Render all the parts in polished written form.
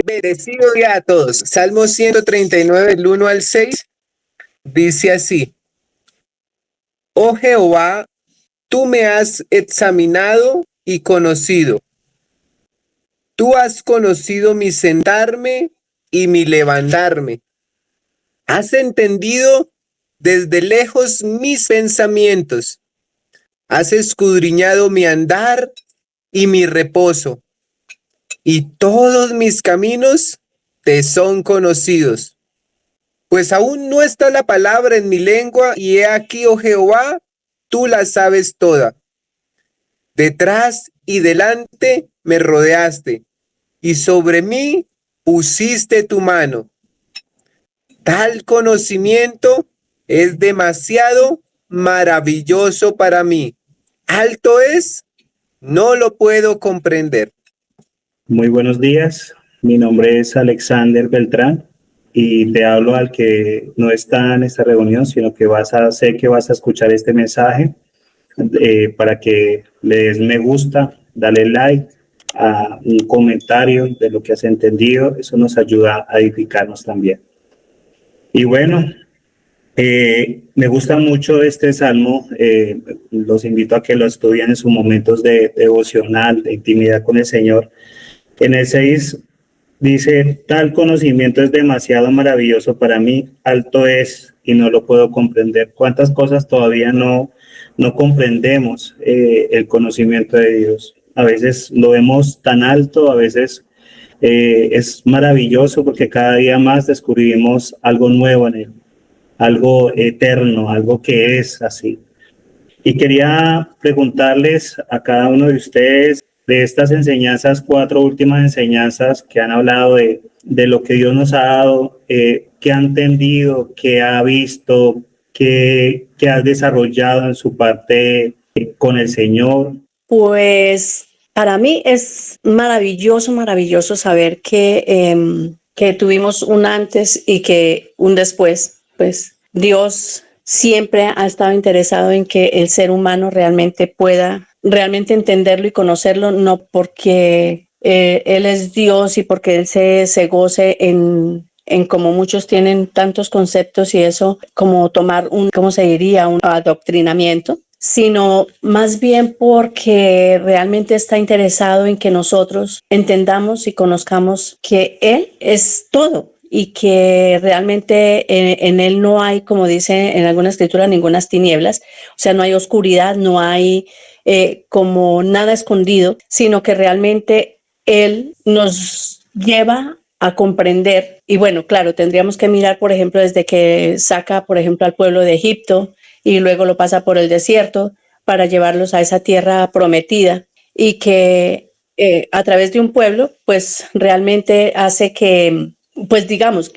Bendecido día a todos. Salmo 139, el 1 al 6, dice así: Oh Jehová, tú me has examinado y conocido. Tú has conocido mi sentarme y mi levantarme. Has entendido desde lejos mis pensamientos. Has escudriñado mi andar y mi reposo, y todos mis caminos te son conocidos. Pues aún no está la palabra en mi lengua, y he aquí, oh Jehová, tú la sabes toda. Detrás y delante me rodeaste, y sobre mí pusiste tu mano. Tal conocimiento es demasiado maravilloso para mí. Alto es, no lo puedo comprender. Muy buenos días, mi nombre es Alexander Beltrán y te hablo al que no está en esta reunión, sino que sé que vas a escuchar este mensaje para que le des me gusta, dale like, a un comentario de lo que has entendido, eso nos ayuda a edificarnos también. Y bueno, me gusta mucho este salmo, los invito a que lo estudien en sus momentos de devocional, de intimidad con el Señor. En el 6 dice, tal conocimiento es demasiado maravilloso para mí, alto es y no lo puedo comprender. ¿Cuántas cosas todavía no comprendemos el conocimiento de Dios? A veces lo vemos tan alto, a veces es maravilloso porque cada día más descubrimos algo nuevo en Él, algo eterno, algo que es así. Y quería preguntarles a cada uno de ustedes de estas enseñanzas, 4 últimas enseñanzas que han hablado de lo que Dios nos ha dado, qué ha entendido, qué ha visto, qué ha desarrollado en su parte con el Señor. Pues para mí es maravilloso saber que tuvimos un antes y que un después. Pues Dios siempre ha estado interesado en que el ser humano realmente pueda entenderlo y conocerlo, no porque Él es Dios y porque Él se goce en como muchos tienen tantos conceptos y eso, como tomar un adoctrinamiento, sino más bien porque realmente está interesado en que nosotros entendamos y conozcamos que Él es todo y que realmente en Él no hay, como dice en alguna escritura, ningunas tinieblas, o sea, no hay oscuridad, no hay como nada escondido, sino que realmente Él nos lleva a comprender. Y bueno, claro, tendríamos que mirar, por ejemplo, desde que saca, por ejemplo, al pueblo de Egipto y luego lo pasa por el desierto para llevarlos a esa tierra prometida, y que a través de un pueblo, pues realmente hace que, pues digamos,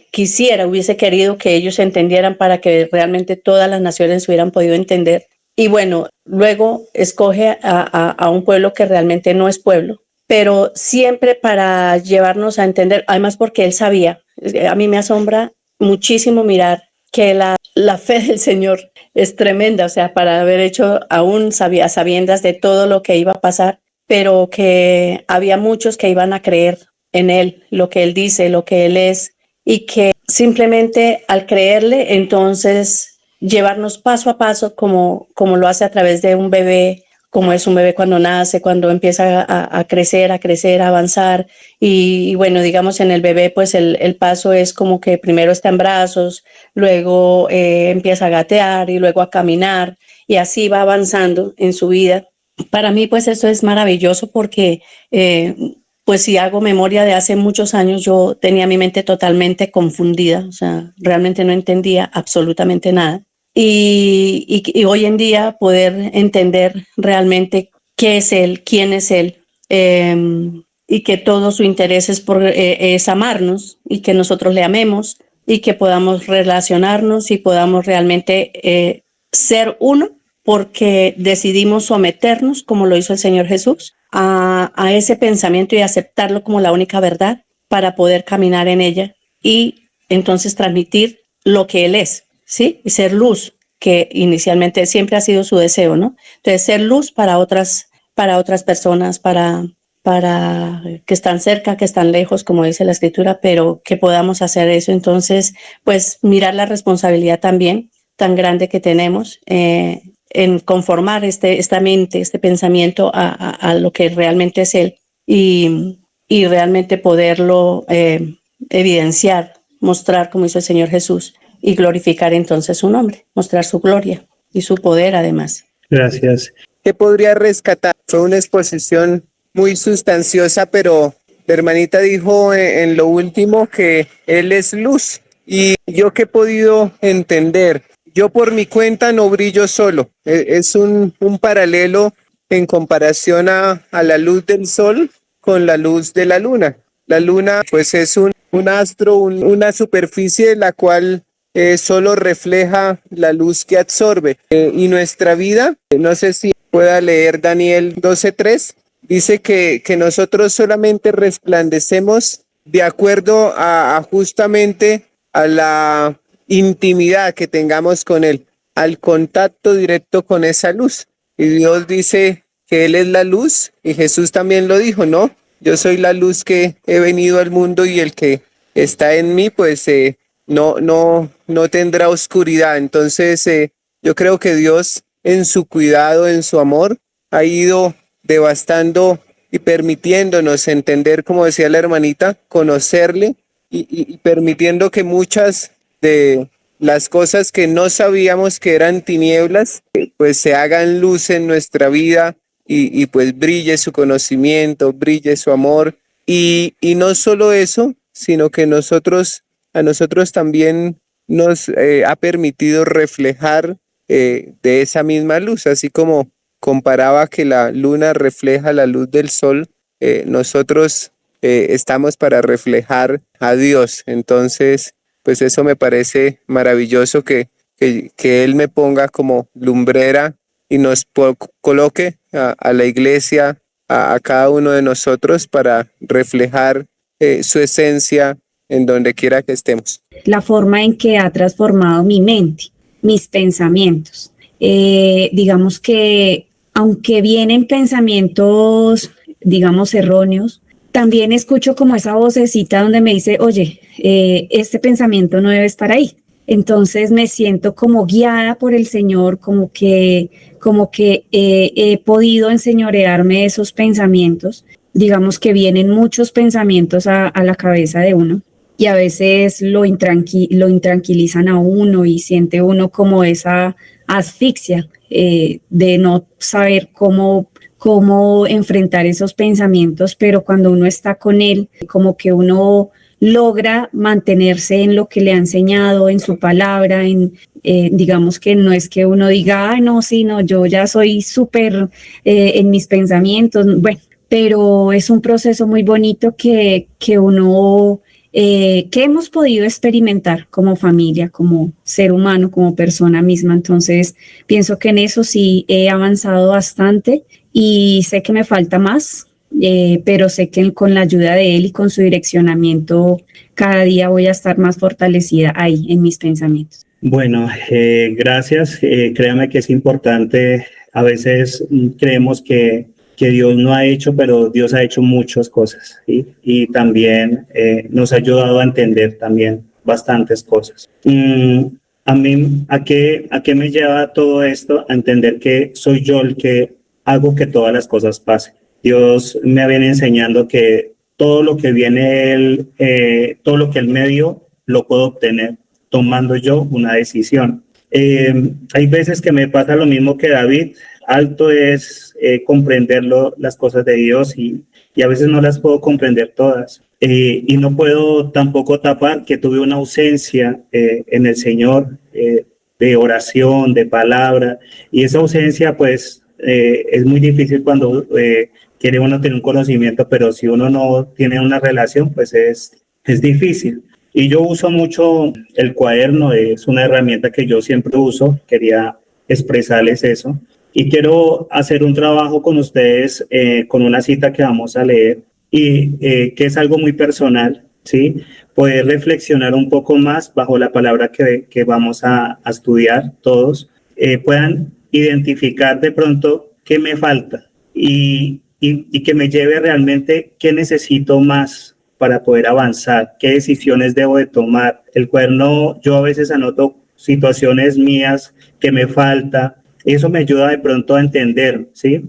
hubiese querido que ellos entendieran para que realmente todas las naciones hubieran podido entender. Y bueno, luego escoge a un pueblo que realmente no es pueblo, pero siempre para llevarnos a entender, además porque él sabía. A mí me asombra muchísimo mirar que la fe del Señor es tremenda, o sea, para haber hecho aún a sabiendas de todo lo que iba a pasar, pero que había muchos que iban a creer en Él, lo que Él dice, lo que Él es, y que simplemente al creerle, entonces llevarnos paso a paso como lo hace a través de un bebé, como es un bebé cuando nace, cuando empieza a crecer, a avanzar. Y bueno, digamos en el bebé, pues el paso es como que primero está en brazos, luego empieza a gatear y luego a caminar, y así va avanzando en su vida. Para mí, pues eso es maravilloso porque pues si hago memoria de hace muchos años, yo tenía mi mente totalmente confundida, o sea, realmente no entendía absolutamente nada. Y hoy en día poder entender realmente qué es Él, quién es Él, y que todo su interés es amarnos y que nosotros le amemos y que podamos relacionarnos y podamos realmente ser uno, porque decidimos someternos, como lo hizo el Señor Jesús, a ese pensamiento y aceptarlo como la única verdad para poder caminar en ella y entonces transmitir lo que Él es, ¿sí? Y ser luz, que inicialmente siempre ha sido su deseo, ¿no? Entonces, ser luz para otras personas, para para que están cerca, que están lejos, como dice la escritura, pero que podamos hacer eso. Entonces, pues mirar la responsabilidad también tan grande que tenemos en conformar esta mente, este pensamiento a lo que realmente es Él y realmente poderlo evidenciar, mostrar como hizo el Señor Jesús y glorificar entonces su nombre, mostrar su gloria y su poder además. Gracias. ¿Qué podría rescatar? Fue una exposición muy sustanciosa, pero la hermanita dijo en lo último que Él es luz. Y yo que he podido entender, yo por mi cuenta no brillo solo. Es un paralelo en comparación a la luz del sol con la luz de la luna. La luna pues es un astro, una superficie de la cual solo refleja la luz que absorbe. Y nuestra vida, no sé si pueda leer Daniel 12:3, dice que nosotros solamente resplandecemos de acuerdo a justamente a la intimidad que tengamos con Él, al contacto directo con esa luz. Y Dios dice que Él es la luz y Jesús también lo dijo, ¿no? Yo soy la luz que he venido al mundo y el que está en mí, pues no tendrá oscuridad. Entonces, yo creo que Dios en su cuidado, en su amor, ha ido devastando y permitiéndonos entender, como decía la hermanita, conocerle y permitiendo que muchas de las cosas que no sabíamos que eran tinieblas, pues se hagan luz en nuestra vida y pues brille su conocimiento, brille su amor. Y no solo eso, sino que a nosotros también nos ha permitido reflejar de esa misma luz, así como comparaba que la luna refleja la luz del sol, nosotros estamos para reflejar a Dios. Entonces, pues eso me parece maravilloso que Él me ponga como lumbrera y nos coloque a la iglesia, a cada uno de nosotros para reflejar su esencia en donde quiera que estemos. La forma en que ha transformado mi mente, mis pensamientos. Digamos que aunque vienen pensamientos, digamos, erróneos, también escucho como esa vocecita donde me dice, oye, este pensamiento no debe estar ahí. Entonces me siento como guiada por el Señor, como que he podido enseñorearme de esos pensamientos. Digamos que vienen muchos pensamientos a la cabeza de uno y a veces lo intranquilizan a uno y siente uno como esa asfixia de no saber cómo enfrentar esos pensamientos, pero cuando uno está con Él, como que uno logra mantenerse en lo que le ha enseñado, en su palabra, digamos que no es que uno diga, ay, no, sí, no, yo ya soy súper en mis pensamientos, bueno, pero es un proceso muy bonito que uno, que hemos podido experimentar como familia, como ser humano, como persona misma. Entonces, pienso que en eso sí he avanzado bastante y sé que me falta más, pero sé que con la ayuda de Él y con su direccionamiento, cada día voy a estar más fortalecida ahí en mis pensamientos. Bueno, gracias. Créame que es importante. A veces creemos que Dios no ha hecho, pero Dios ha hecho muchas cosas, ¿sí? Y también nos ha ayudado a entender también bastantes cosas. A mí, ¿a qué me lleva todo esto? A entender que soy yo el que hago que todas las cosas pasen. Dios me viene enseñando que todo lo que viene Él, todo lo que Él me dio, lo puedo obtener tomando yo una decisión. Hay veces que me pasa lo mismo que David. Alto es comprender las cosas de Dios y a veces no las puedo comprender todas. Y no puedo tampoco tapar que tuve una ausencia en el Señor de oración, de palabra. Y esa ausencia pues es muy difícil cuando quiere uno tener un conocimiento, pero si uno no tiene una relación pues es difícil. Y yo uso mucho el cuaderno, es una herramienta que yo siempre uso, quería expresarles eso. Y quiero hacer un trabajo con ustedes con una cita que vamos a leer y que es algo muy personal, ¿sí? Poder reflexionar un poco más bajo la palabra que vamos a estudiar todos, puedan identificar de pronto qué me falta y y que me lleve realmente qué necesito más para poder avanzar, qué decisiones debo de tomar. El cuaderno, yo a veces anoto situaciones mías que me falta. Eso me ayuda de pronto a entender, ¿sí?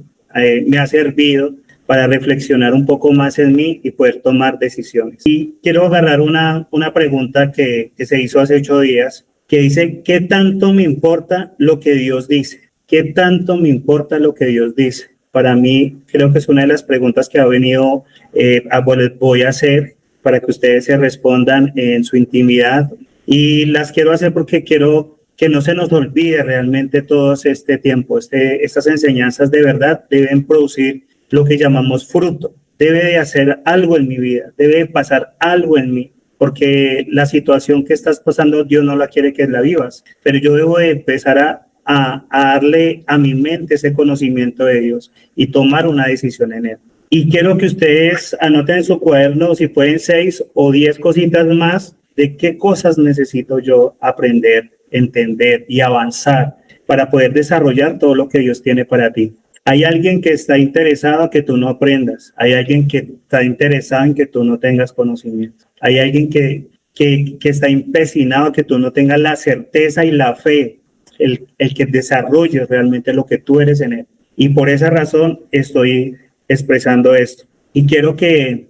Me ha servido para reflexionar un poco más en mí y poder tomar decisiones. Y quiero agarrar una pregunta que se hizo hace 8 días, que dice, ¿qué tanto me importa lo que Dios dice? ¿Qué tanto me importa lo que Dios dice? Para mí, creo que es una de las preguntas que ha venido, voy a hacer para que ustedes se respondan en su intimidad. Y las quiero hacer porque quiero que no se nos olvide realmente todo este tiempo. Estas enseñanzas de verdad deben producir lo que llamamos fruto. Debe de hacer algo en mi vida, debe de pasar algo en mí, porque la situación que estás pasando, Dios no la quiere que la vivas, pero yo debo de empezar a darle a mi mente ese conocimiento de Dios y tomar una decisión en él. Y quiero que ustedes anoten en su cuaderno, si pueden 6 o 10 cositas más, de qué cosas necesito yo aprender, entender y avanzar para poder desarrollar todo lo que Dios tiene para ti. Hay alguien que está interesado en que tú no aprendas. Hay alguien que está interesado en que tú no tengas conocimiento. Hay alguien que está empecinado en que tú no tengas la certeza y la fe, el que desarrolles realmente lo que tú eres en él. Y por esa razón estoy expresando esto. Y quiero que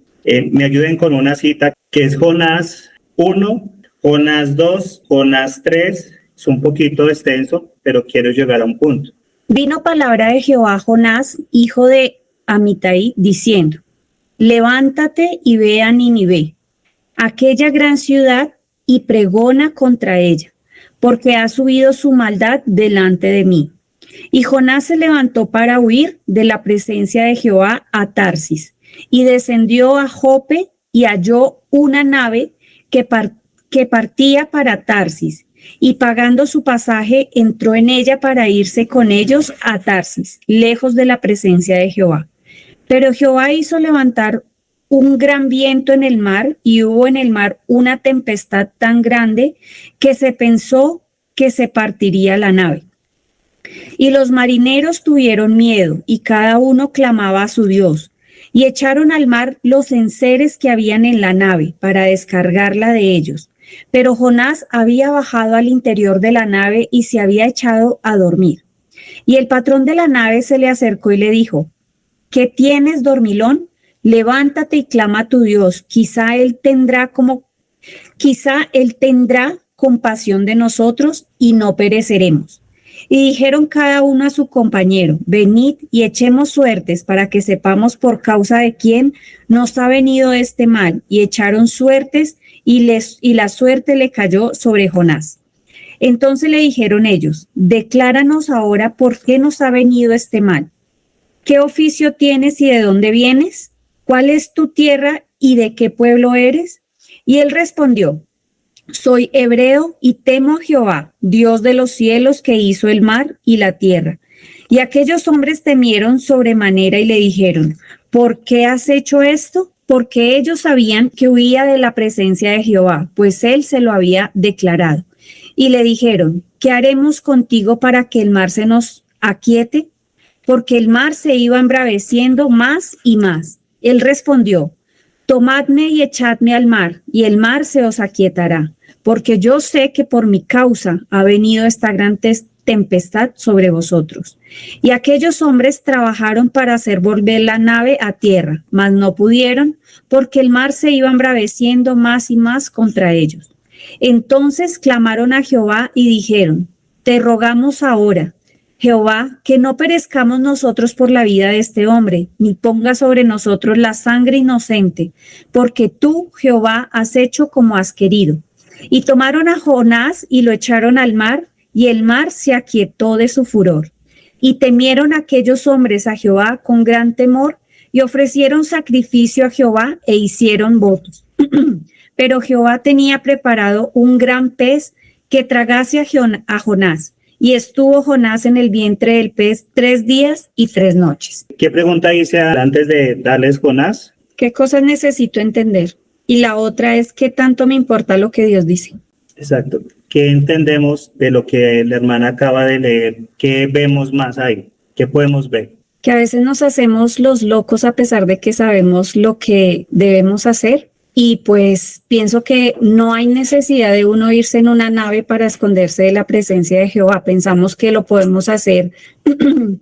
me ayuden con una cita que es Jonás 1, Jonás 2, Jonás 3. Es un poquito extenso, pero quiero llegar a un punto. Vino palabra de Jehová a Jonás, hijo de Amitai, diciendo: levántate y ve a Nínive, aquella gran ciudad, y pregona contra ella, porque ha subido su maldad delante de mí. Y Jonás se levantó para huir de la presencia de Jehová a Tarsis, y descendió a Jope y halló una nave que partía para Tarsis, y pagando su pasaje entró en ella para irse con ellos a Tarsis, lejos de la presencia de Jehová. Pero Jehová hizo levantar un gran viento en el mar, y hubo en el mar una tempestad tan grande que se pensó que se partiría la nave. Y los marineros tuvieron miedo, y cada uno clamaba a su Dios, y echaron al mar los enseres que habían en la nave para descargarla de ellos. Pero Jonás había bajado al interior de la nave y se había echado a dormir. Y el patrón de la nave se le acercó y le dijo: ¿qué tienes, dormilón? Levántate y clama a tu Dios. Quizá él tendrá compasión de nosotros y no pereceremos. Y dijeron cada uno a su compañero: venid y echemos suertes para que sepamos por causa de quién nos ha venido este mal. Y echaron suertes, y la suerte le cayó sobre Jonás. Entonces le dijeron ellos: decláranos ahora por qué nos ha venido este mal. ¿Qué oficio tienes y de dónde vienes? ¿Cuál es tu tierra y de qué pueblo eres? Y él respondió: soy hebreo y temo a Jehová, Dios de los cielos, que hizo el mar y la tierra. Y aquellos hombres temieron sobremanera y le dijeron: ¿por qué has hecho esto? Porque ellos sabían que huía de la presencia de Jehová, pues él se lo había declarado. Y le dijeron: ¿qué haremos contigo para que el mar se nos aquiete? Porque el mar se iba embraveciendo más y más. Él respondió: tomadme y echadme al mar, y el mar se os aquietará, porque yo sé que por mi causa ha venido esta gran tempestad sobre vosotros. Y aquellos hombres trabajaron para hacer volver la nave a tierra, mas no pudieron, porque el mar se iba embraveciendo más y más contra ellos. Entonces clamaron a Jehová y dijeron: te rogamos ahora, Jehová, que no perezcamos nosotros por la vida de este hombre, ni ponga sobre nosotros la sangre inocente, porque tú, Jehová, has hecho como has querido. Y tomaron a Jonás y lo echaron al mar, y el mar se aquietó de su furor. Y temieron aquellos hombres a Jehová con gran temor, y ofrecieron sacrificio a Jehová e hicieron votos. Pero Jehová tenía preparado un gran pez que tragase a Jonás, y estuvo Jonás en el vientre del pez 3 días y 3 noches. ¿Qué pregunta hice antes de darles Jonás? ¿Qué cosas necesito entender? Y la otra es: ¿qué tanto me importa lo que Dios dice? Exacto. ¿Qué entendemos de lo que la hermana acaba de leer? ¿Qué vemos más ahí? ¿Qué podemos ver? que a veces nos hacemos los locos a pesar de que sabemos lo que debemos hacer. Y pues pienso que no hay necesidad de uno irse en una nave para esconderse de la presencia de Jehová. Pensamos que lo podemos hacer,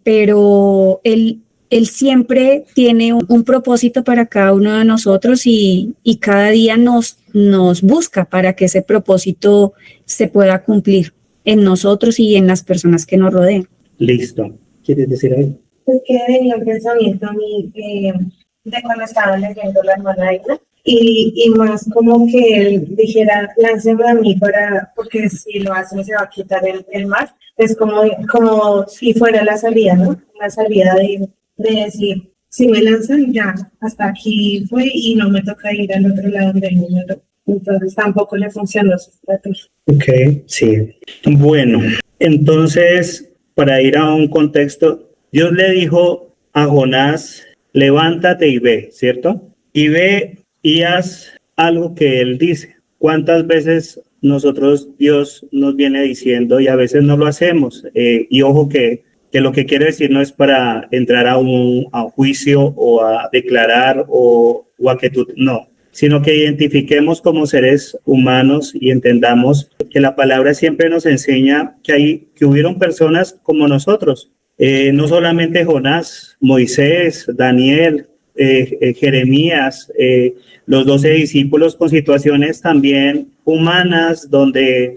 pero él siempre tiene un propósito para cada uno de nosotros y cada día nos busca para que ese propósito se pueda cumplir en nosotros y en las personas que nos rodean. Listo. ¿Quieres decir algo? Es que venía un pensamiento a mí de cuando estaba leyendo la hermana Aida. Y más como que él dijera, lánceme a mí porque si lo hacen se va a quitar el mar. Es como si fuera la salida, ¿no? La salida de decir, si me lanzan ya, hasta aquí fue y no me toca ir al otro lado del número. Entonces tampoco le funcionó su estrategia. Ok, sí. Bueno, entonces, para ir a un contexto, Dios le dijo a Jonás, levántate y ve, ¿cierto? Y ve y haz algo que él dice. ¿Cuántas veces nosotros Dios nos viene diciendo y a veces no lo hacemos? Y ojo que lo que quiere decir no es para entrar a un juicio o a declarar o a que tú, no, sino que identifiquemos como seres humanos y entendamos que la palabra siempre nos enseña que hubieron personas como nosotros, no solamente Jonás, Moisés, Daniel, Jeremías, los 12 discípulos con situaciones también humanas donde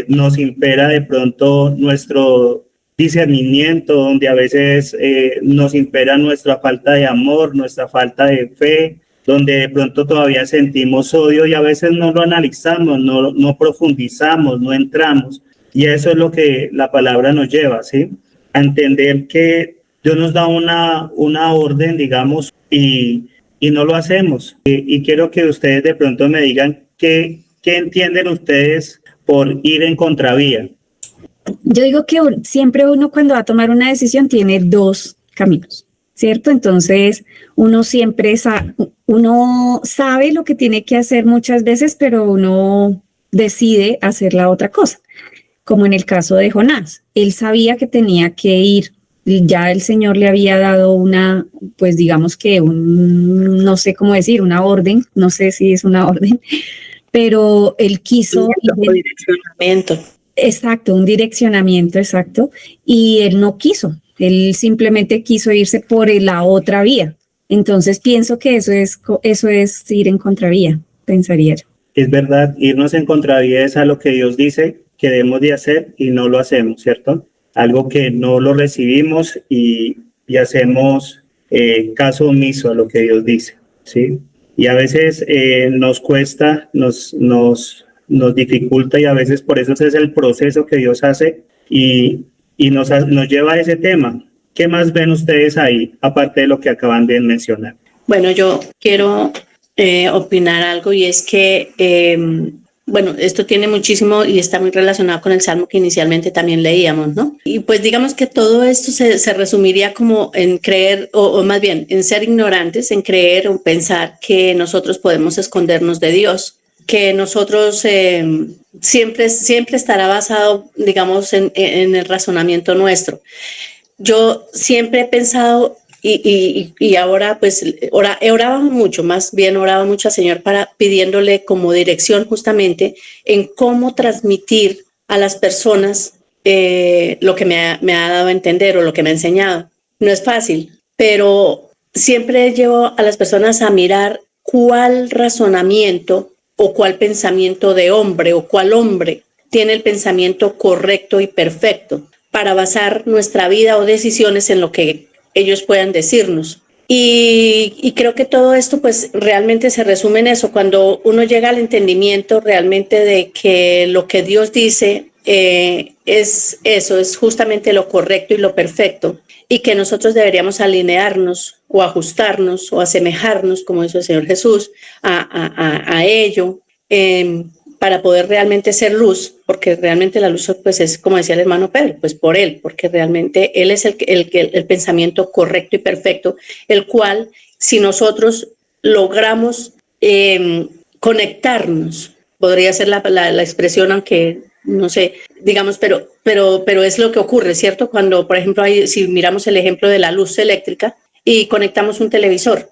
nos impera de pronto nuestro discernimiento, donde a veces nos impera nuestra falta de amor, nuestra falta de fe, donde de pronto todavía sentimos odio y a veces no lo analizamos, no profundizamos, no entramos. Y eso es lo que la palabra nos lleva, ¿sí? A entender que Dios nos da una orden, digamos, y no lo hacemos. Y quiero que ustedes de pronto me digan qué entienden ustedes por ir en contravía. Yo digo que siempre uno cuando va a tomar una decisión tiene dos caminos, ¿cierto? Entonces uno siempre uno sabe lo que tiene que hacer muchas veces, pero uno decide hacer la otra cosa. Como en el caso de Jonás, él sabía que tenía que ir. Ya el Señor le había dado pues digamos que no sé cómo decir, una orden, no sé si es una orden, pero él quiso... Un direccionamiento. Exacto, un direccionamiento, exacto, y él no quiso, él simplemente quiso irse por la otra vía. Entonces pienso que eso es ir en contravía, pensaría yo. Es verdad, irnos en contravía es a lo que Dios dice que debemos de hacer y no lo hacemos, ¿cierto? Algo que no lo recibimos y hacemos caso omiso a lo que Dios dice, ¿sí? Y a veces nos cuesta, nos dificulta y a veces por eso ese es el proceso que Dios hace y nos lleva a ese tema. ¿Qué más ven ustedes ahí, aparte de lo que acaban de mencionar? Bueno, yo quiero opinar algo y es que... bueno, esto tiene muchísimo y está muy relacionado con el salmo que inicialmente también leíamos, ¿no? Y pues digamos que todo esto se resumiría como en creer, o más bien en ser ignorantes, en creer o pensar que nosotros podemos escondernos de Dios, que nosotros siempre estará basado, digamos, en el razonamiento nuestro. Yo siempre he pensado... Y ahora pues he orado mucho, más bien oraba mucho al Señor pidiéndole como dirección justamente en cómo transmitir a las personas lo que me ha dado a entender o lo que me ha enseñado. No es fácil, pero siempre llevo a las personas a mirar cuál razonamiento o cuál pensamiento de hombre o cuál hombre tiene el pensamiento correcto y perfecto para basar nuestra vida o decisiones en lo que ellos puedan decirnos. Y creo que todo esto pues realmente se resume en eso, cuando uno llega al entendimiento realmente de que lo que Dios dice es eso, es justamente lo correcto y lo perfecto, y que nosotros deberíamos alinearnos o ajustarnos o asemejarnos, como hizo el Señor Jesús, a ello, para poder realmente ser luz, porque realmente la luz pues es, como decía el hermano Pedro, pues por Él, porque realmente Él es el pensamiento correcto y perfecto, el cual si nosotros logramos conectarnos, podría ser la expresión, aunque no sé, digamos, pero es lo que ocurre, ¿cierto? Cuando, por ejemplo, si miramos el ejemplo de la luz eléctrica y conectamos un televisor,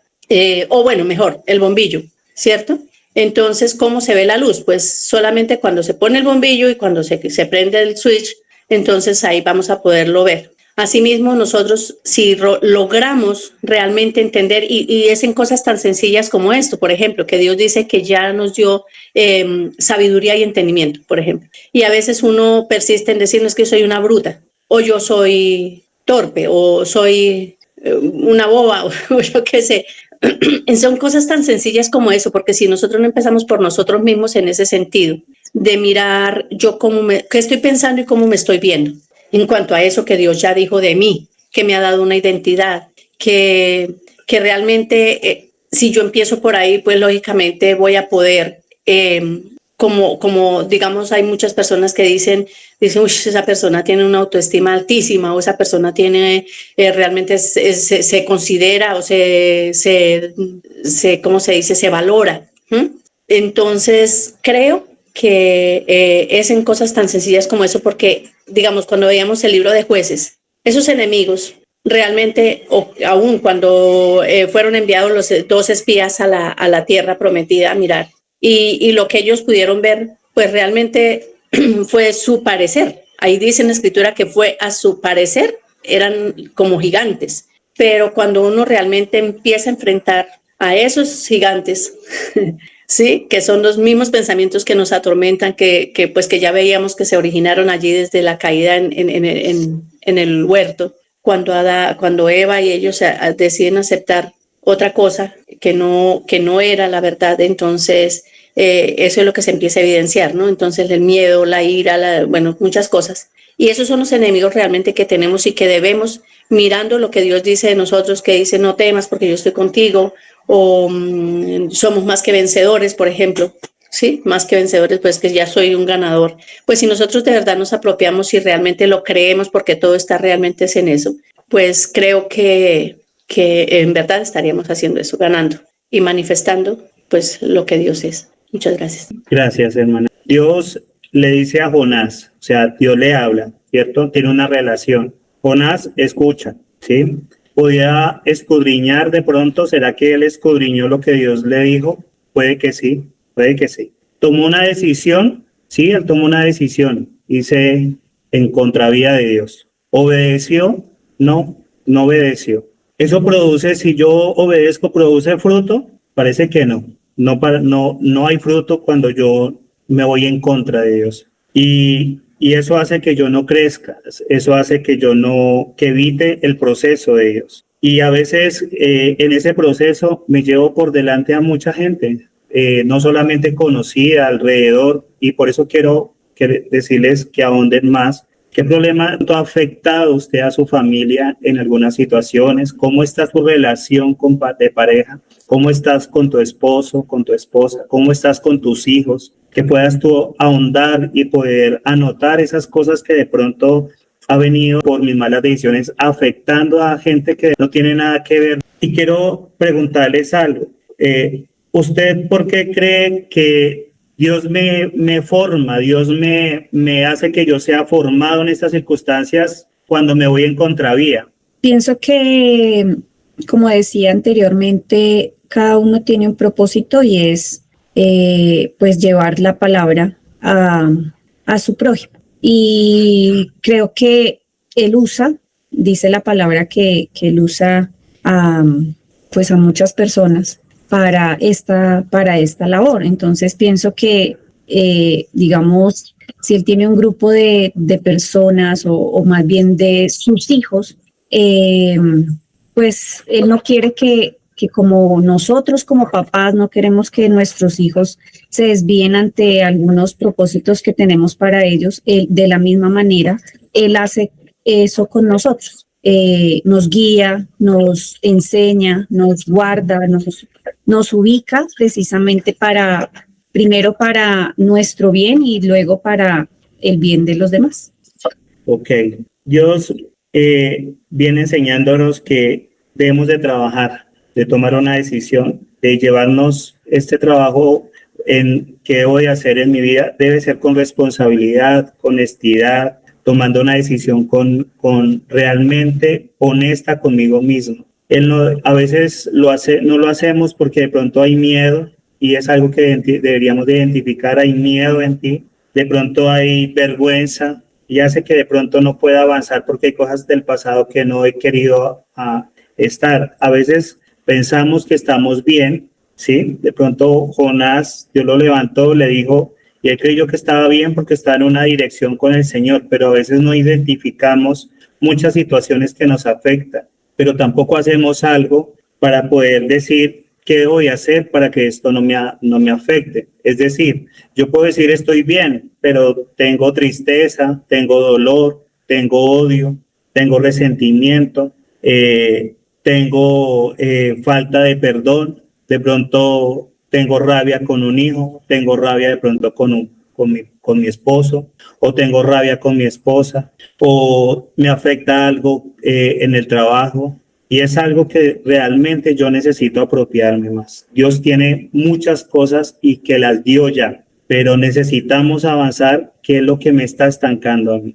o bueno, mejor, el bombillo, ¿cierto? Entonces, ¿cómo se ve la luz? Pues solamente cuando se pone el bombillo y cuando se prende el switch, entonces ahí vamos a poderlo ver. Asimismo, nosotros si logramos realmente entender, y es en cosas tan sencillas como esto, por ejemplo, que Dios dice que ya nos dio sabiduría y entendimiento, por ejemplo. Y a veces uno persiste en decirnos que soy una bruta, o yo soy torpe, o soy una boba, o yo qué sé. Son cosas tan sencillas como eso, porque si nosotros no empezamos por nosotros mismos en ese sentido, de mirar yo qué estoy pensando y cómo me estoy viendo, en cuanto a eso que Dios ya dijo de mí, que me ha dado una identidad, que realmente si yo empiezo por ahí, pues lógicamente voy a poder, como digamos, hay muchas personas que dicen, uy, esa persona tiene una autoestima altísima, o esa persona tiene, realmente se considera o ¿cómo se dice? Se valora. Entonces, creo que es en cosas tan sencillas como eso, porque, digamos, cuando veíamos el libro de Jueces, esos enemigos, realmente, aún cuando fueron enviados los 2 espías a la tierra prometida a mirar, y lo que ellos pudieron ver, pues realmente fue su parecer. Ahí dice en la escritura que fue a su parecer, eran como gigantes, pero cuando uno realmente empieza a enfrentar a esos gigantes, sí, que son los mismos pensamientos que nos atormentan, que ya veíamos que se originaron allí desde la caída en el huerto, cuando Eva y ellos deciden aceptar otra cosa que no era la verdad. Entonces eso es lo que se empieza a evidenciar, ¿no? Entonces el miedo, la ira, bueno, muchas cosas. Y esos son los enemigos realmente que tenemos y que debemos, mirando lo que Dios dice de nosotros, que dice no temas porque yo estoy contigo, o somos más que vencedores, por ejemplo, ¿sí? Más que vencedores, pues que ya soy un ganador. Pues si nosotros de verdad nos apropiamos y realmente lo creemos, porque todo está realmente en eso, pues creo que en verdad estaríamos haciendo eso, ganando y manifestando pues lo que Dios es. Muchas gracias. Gracias, hermana. Dios le dice a Jonás, o sea, Dios le habla, ¿cierto? Tiene una relación. Jonás escucha, ¿sí? ¿Podía escudriñar de pronto? ¿Será que él escudriñó lo que Dios le dijo? Puede que sí, puede que sí. ¿Tomó una decisión? Sí, él tomó una decisión. Hice en contravía de Dios. ¿Obedeció? No, no obedeció. ¿Eso produce, si yo obedezco, produce fruto? Parece que no. No hay fruto cuando yo me voy en contra de Dios. Y eso hace que yo no crezca, eso hace que que evite el proceso de Dios. Y a veces en ese proceso me llevo por delante a mucha gente, no solamente conocida alrededor, y por eso quiero decirles que ahonden más. ¿Qué problema ha afectado usted a su familia en algunas situaciones? ¿Cómo está tu relación de pareja? ¿Cómo estás con tu esposo, con tu esposa? ¿Cómo estás con tus hijos? Que puedas tú ahondar y poder anotar esas cosas que de pronto ha venido por mis malas decisiones afectando a gente que no tiene nada que ver. Y quiero preguntarles algo. ¿Usted por qué cree que Dios me forma, Dios me hace que yo sea formado en estas circunstancias cuando me voy en contravía? Pienso que, como decía anteriormente, cada uno tiene un propósito y es pues llevar la palabra a su prójimo. Y creo que él dice la palabra que él usa pues a muchas personas para esta labor. Entonces pienso que, digamos, si él tiene un grupo de personas o más bien de sus hijos, pues él no quiere que como nosotros como papás no queremos que nuestros hijos se desvíen ante algunos propósitos que tenemos para ellos, él, de la misma manera, él hace eso con nosotros. Nos guía, nos enseña, nos guarda, nos ubica precisamente primero para nuestro bien y luego para el bien de los demás. Ok. Dios viene enseñándonos que debemos de trabajar, de tomar una decisión, de llevarnos este trabajo en qué debo de hacer en mi vida, debe ser con responsabilidad, con honestidad, tomando una decisión con realmente honesta conmigo mismo. A veces no lo hacemos porque de pronto hay miedo y es algo que deberíamos de identificar. Hay miedo en ti, de pronto hay vergüenza y hace que de pronto no pueda avanzar porque hay cosas del pasado que no he querido estar. A veces pensamos que estamos bien, ¿sí? De pronto Jonás, Dios lo levantó, le dijo, y él creyó que estaba bien porque estaba en una dirección con el Señor, pero a veces no identificamos muchas situaciones que nos afectan, pero tampoco hacemos algo para poder decir qué voy a hacer para que esto no me afecte. Es decir, yo puedo decir estoy bien, pero tengo tristeza, tengo dolor, tengo odio, tengo resentimiento, tengo falta de perdón, de pronto tengo rabia con un hijo, tengo rabia de pronto con mi esposo, o tengo rabia con mi esposa, o me afecta algo en el trabajo, y es algo que realmente yo necesito apropiarme más. Dios tiene muchas cosas y que las dio ya, pero necesitamos avanzar, que es lo que me está estancando a mí.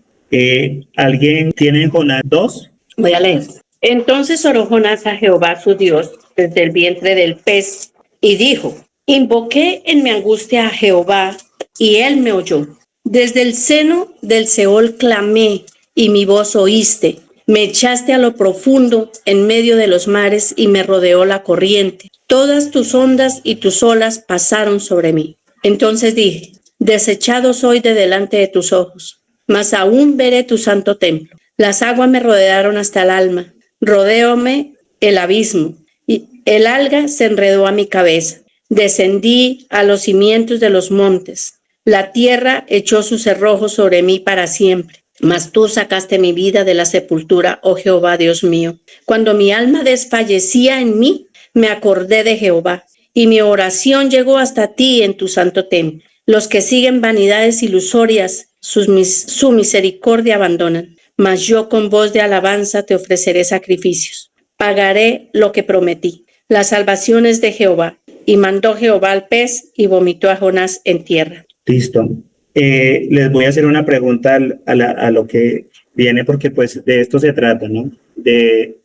¿Alguien tiene Jonás 2? Voy a leer. Entonces oró Jonás a Jehová su Dios desde el vientre del pez y dijo, invoqué en mi angustia a Jehová y él me oyó. Desde el seno del Seol clamé y mi voz oíste. Me echaste a lo profundo en medio de los mares y me rodeó la corriente. Todas tus ondas y tus olas pasaron sobre mí. Entonces dije, desechado soy de delante de tus ojos, mas aún veré tu santo templo. Las aguas me rodearon hasta el alma, rodeóme el abismo, y el alga se enredó a mi cabeza. Descendí a los cimientos de los montes. La tierra echó sus cerrojos sobre mí para siempre. Mas tú sacaste mi vida de la sepultura, oh Jehová, Dios mío. Cuando mi alma desfallecía en mí, me acordé de Jehová, y mi oración llegó hasta ti en tu santo templo. Los que siguen vanidades ilusorias, su misericordia abandonan. Mas yo con voz de alabanza te ofreceré sacrificios. Pagaré lo que prometí. La salvación es de Jehová. Y mandó Jehová al pez y vomitó a Jonás en tierra. Listo. Les voy a hacer una pregunta a lo que viene, porque pues de esto se trata, ¿no? De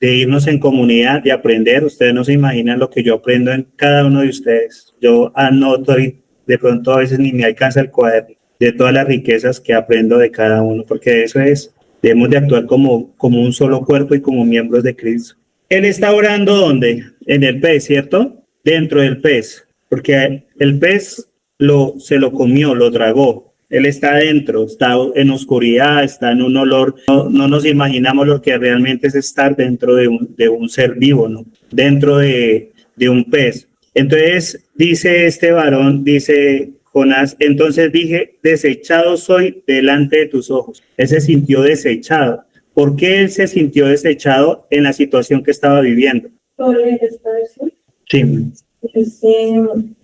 irnos en comunidad, de aprender. Ustedes no se imaginan lo que yo aprendo en cada uno de ustedes. Yo anoto y de pronto a veces ni me alcanza el cuaderno de todas las riquezas que aprendo de cada uno, porque eso es, debemos de actuar como un solo cuerpo y como miembros de Cristo. Él está orando ¿dónde? En el pez, ¿cierto? Dentro del pez, porque el pez se lo comió, lo tragó. Él está adentro, está en oscuridad, está en un olor. No nos imaginamos lo que realmente es estar dentro de un ser vivo, ¿no? Dentro de un pez. Entonces dice este varón, dice Jonás, entonces dije, desechado soy delante de tus ojos. Él se sintió desechado. ¿Por qué él se sintió desechado en la situación que estaba viviendo? ¿Puedo leer esta versión? Sí.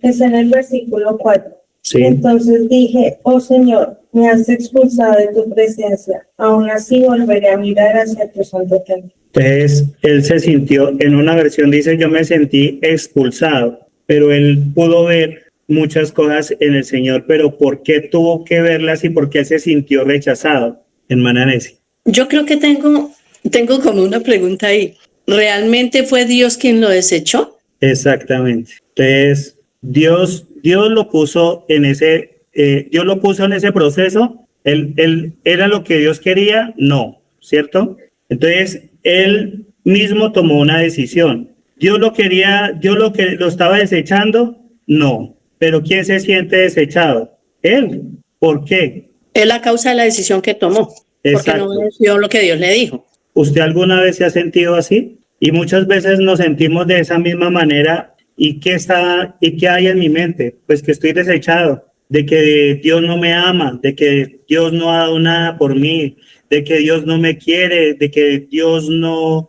Es en el versículo 4. Sí. Entonces dije, oh Señor, me has expulsado de tu presencia, aún así volveré a mirar hacia tu santo templo. Entonces, él se sintió, en una versión dice, yo me sentí expulsado, pero él pudo ver muchas cosas en el Señor, pero ¿por qué tuvo que verlas y por qué se sintió rechazado, hermana Nessie? Yo creo que tengo como una pregunta ahí. ¿Realmente fue Dios quien lo desechó? Exactamente. Entonces, Dios lo puso en ese proceso. Él era lo que Dios quería, no, ¿cierto? Entonces, él mismo tomó una decisión. Dios lo quería, lo estaba desechando, no. Pero ¿quién se siente desechado? Él. ¿Por qué? Es la causa de la decisión que tomó. Porque no obedeció lo que Dios le dijo. ¿Usted alguna vez se ha sentido así? Y muchas veces nos sentimos de esa misma manera. ¿Y qué hay en mi mente? Pues que estoy desechado, de que Dios no me ama, de que Dios no ha dado nada por mí, de que Dios no me quiere, de que Dios no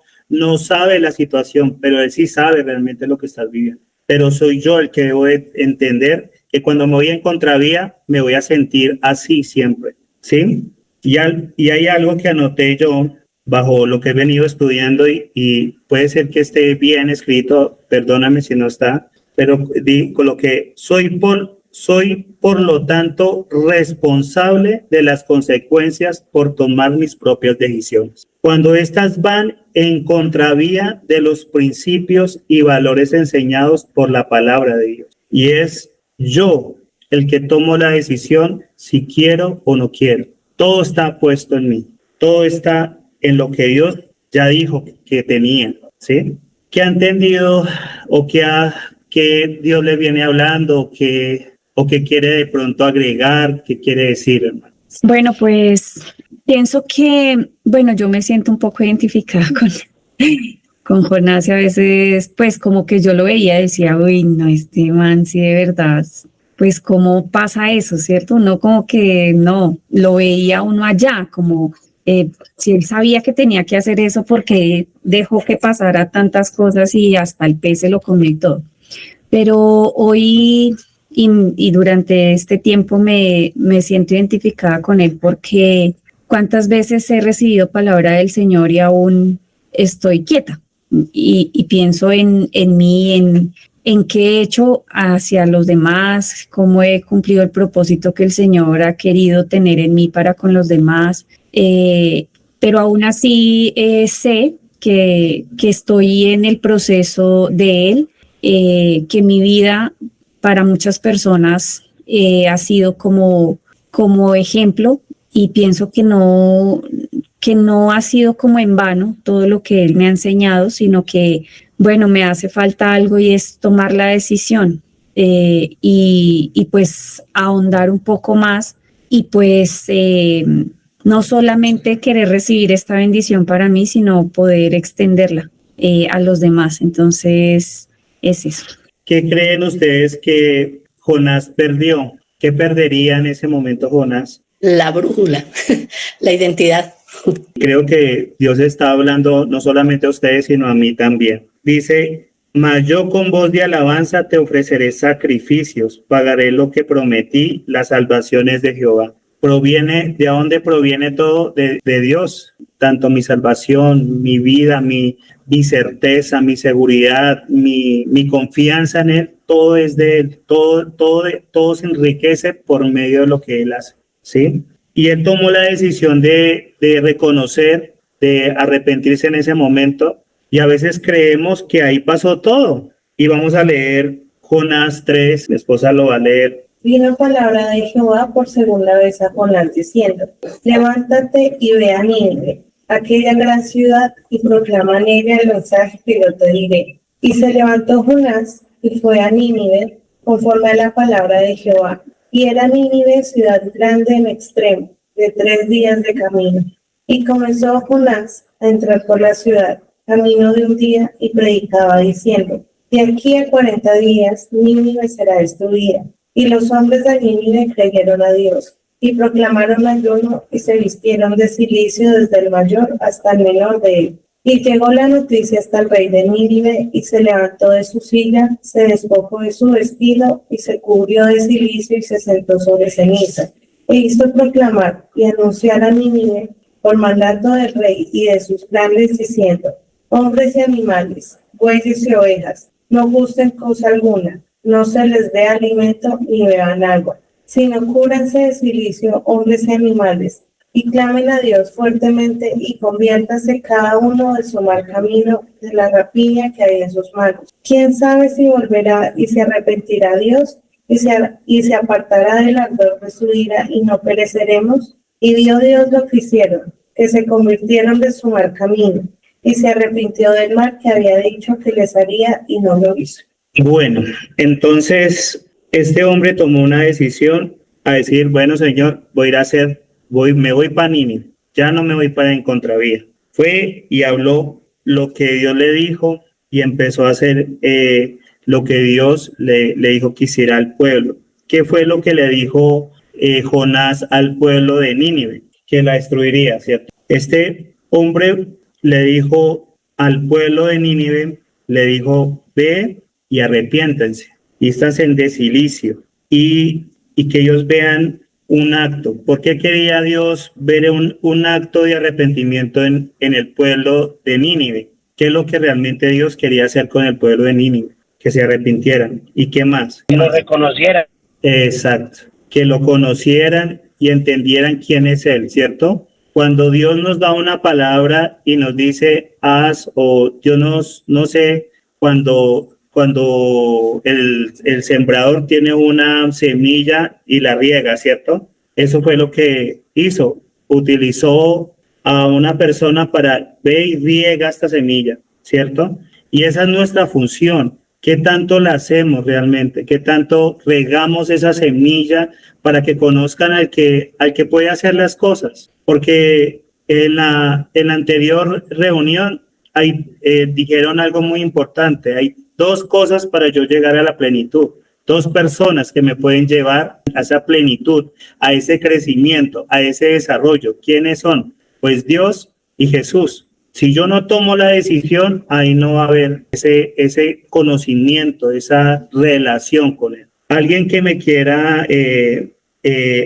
sabe la situación, pero Él sí sabe realmente lo que estás viviendo. Pero soy yo el que debo de entender que cuando me voy en contravía, me voy a sentir así siempre, ¿sí? Y hay algo que anoté yo bajo lo que he venido estudiando y puede ser que esté bien escrito, perdóname si no está, pero con lo que soy soy por lo tanto responsable de las consecuencias por tomar mis propias decisiones. Cuando éstas van en contravía de los principios y valores enseñados por la palabra de Dios. Y es yo el que tomo la decisión si quiero o no quiero. Todo está puesto en mí. Todo está en lo que Dios ya dijo que tenía, ¿sí? ¿Qué ha entendido o qué Dios le viene hablando o qué quiere de pronto agregar? ¿Qué quiere decir, hermano? Bueno, pues pienso que, bueno, yo me siento un poco identificada con Jonás y a veces, pues como que yo lo veía y decía, uy, no, este man, sí, de verdad, pues cómo pasa eso, ¿cierto? Uno como que no, lo veía uno allá, como si él sabía que tenía que hacer eso, porque dejó que pasara tantas cosas y hasta el pez se lo comió y todo. Pero hoy y durante este tiempo me siento identificada con él porque cuántas veces he recibido palabra del Señor y aún estoy quieta y pienso en mí, en qué he hecho hacia los demás, cómo he cumplido el propósito que el Señor ha querido tener en mí para con los demás. Pero aún así sé que estoy en el proceso de Él, que mi vida para muchas personas ha sido como ejemplo y pienso que no ha sido como en vano todo lo que Él me ha enseñado, sino que, bueno, me hace falta algo y es tomar la decisión y pues ahondar un poco más y pues no solamente querer recibir esta bendición para mí, sino poder extenderla a los demás. Entonces, es eso. ¿Qué creen ustedes que Jonás perdió? ¿Qué perdería en ese momento Jonás? La brújula, la identidad. Creo que Dios está hablando no solamente a ustedes, sino a mí también. Dice, mas yo con voz de alabanza te ofreceré sacrificios, pagaré lo que prometí, las salvaciones de Jehová. ¿De dónde proviene todo? De Dios, tanto mi salvación, mi vida, mi certeza, mi seguridad, mi confianza en Él, todo es de Él, todo se enriquece por medio de lo que Él hace, ¿sí? Y Él tomó la decisión de reconocer, de arrepentirse en ese momento, y a veces creemos que ahí pasó todo. Y vamos a leer Jonás 3, mi esposa lo va a leer. Vino palabra de Jehová por segunda vez a Jonás diciendo, levántate y ve a Nínive, aquella gran ciudad, y proclama en ella el mensaje que yo te diré. Y se levantó Jonás y fue a Nínive, conforme a la palabra de Jehová. Y era Nínive ciudad grande en extremo, de 3 días de camino. Y comenzó Jonás a entrar por la ciudad, camino de un día, y predicaba diciendo, de aquí a 40 días Nínive será destruida. Y los hombres de Nínive creyeron a Dios, y proclamaron ayuno, y se vistieron de cilicio desde el mayor hasta el menor de él. Y llegó la noticia hasta el rey de Nínive, y se levantó de su silla, se despojó de su vestido, y se cubrió de cilicio, y se sentó sobre ceniza. E hizo proclamar y anunciar a Nínive, por mandato del rey y de sus grandes, diciendo, hombres y animales, bueyes y ovejas, no gusten cosa alguna, no se les dé alimento ni beban agua, sino cúbranse de cilicio, hombres y animales, y clamen a Dios fuertemente y conviértase cada uno de su mal camino, de la rapiña que hay en sus manos. ¿Quién sabe si volverá y se arrepentirá Dios y se apartará del ardor de su ira y no pereceremos? Y vio Dios lo que hicieron, que se convirtieron de su mal camino, y se arrepintió del mal que había dicho que les haría y no lo hizo. Bueno, entonces este hombre tomó una decisión a decir, bueno, Señor, me voy para Nínive, ya no me voy para en contravía. Fue y habló lo que Dios le dijo y empezó a hacer lo que Dios le dijo que hiciera al pueblo. ¿Qué fue lo que le dijo Jonás al pueblo de Nínive? Que la destruiría, ¿cierto? Este hombre le dijo al pueblo de Nínive, le dijo, ve y arrepiéntense, y estás en desilicio, y que ellos vean un acto. ¿Por qué quería Dios ver un acto de arrepentimiento en el pueblo de Nínive? ¿Qué es lo que realmente Dios quería hacer con el pueblo de Nínive? Que se arrepintieran. ¿Y qué más? Que lo reconocieran. Exacto, que lo conocieran y entendieran quién es Él, ¿cierto? Cuando Dios nos da una palabra y nos dice haz, o yo no sé, cuando el sembrador tiene una semilla y la riega, ¿cierto? Eso fue lo que hizo, utilizó a una persona para ve y riega esta semilla, ¿cierto? Y esa es nuestra función. ¿Qué tanto la hacemos realmente? ¿Qué tanto regamos esa semilla para que conozcan al que puede hacer las cosas? Porque en la anterior reunión dijeron algo muy importante. Hay dos cosas para yo llegar a la plenitud. Dos personas que me pueden llevar a esa plenitud, a ese crecimiento, a ese desarrollo. ¿Quiénes son? Pues Dios y Jesús. Si yo no tomo la decisión, ahí no va a haber ese conocimiento, esa relación con Él. Alguien que me quiera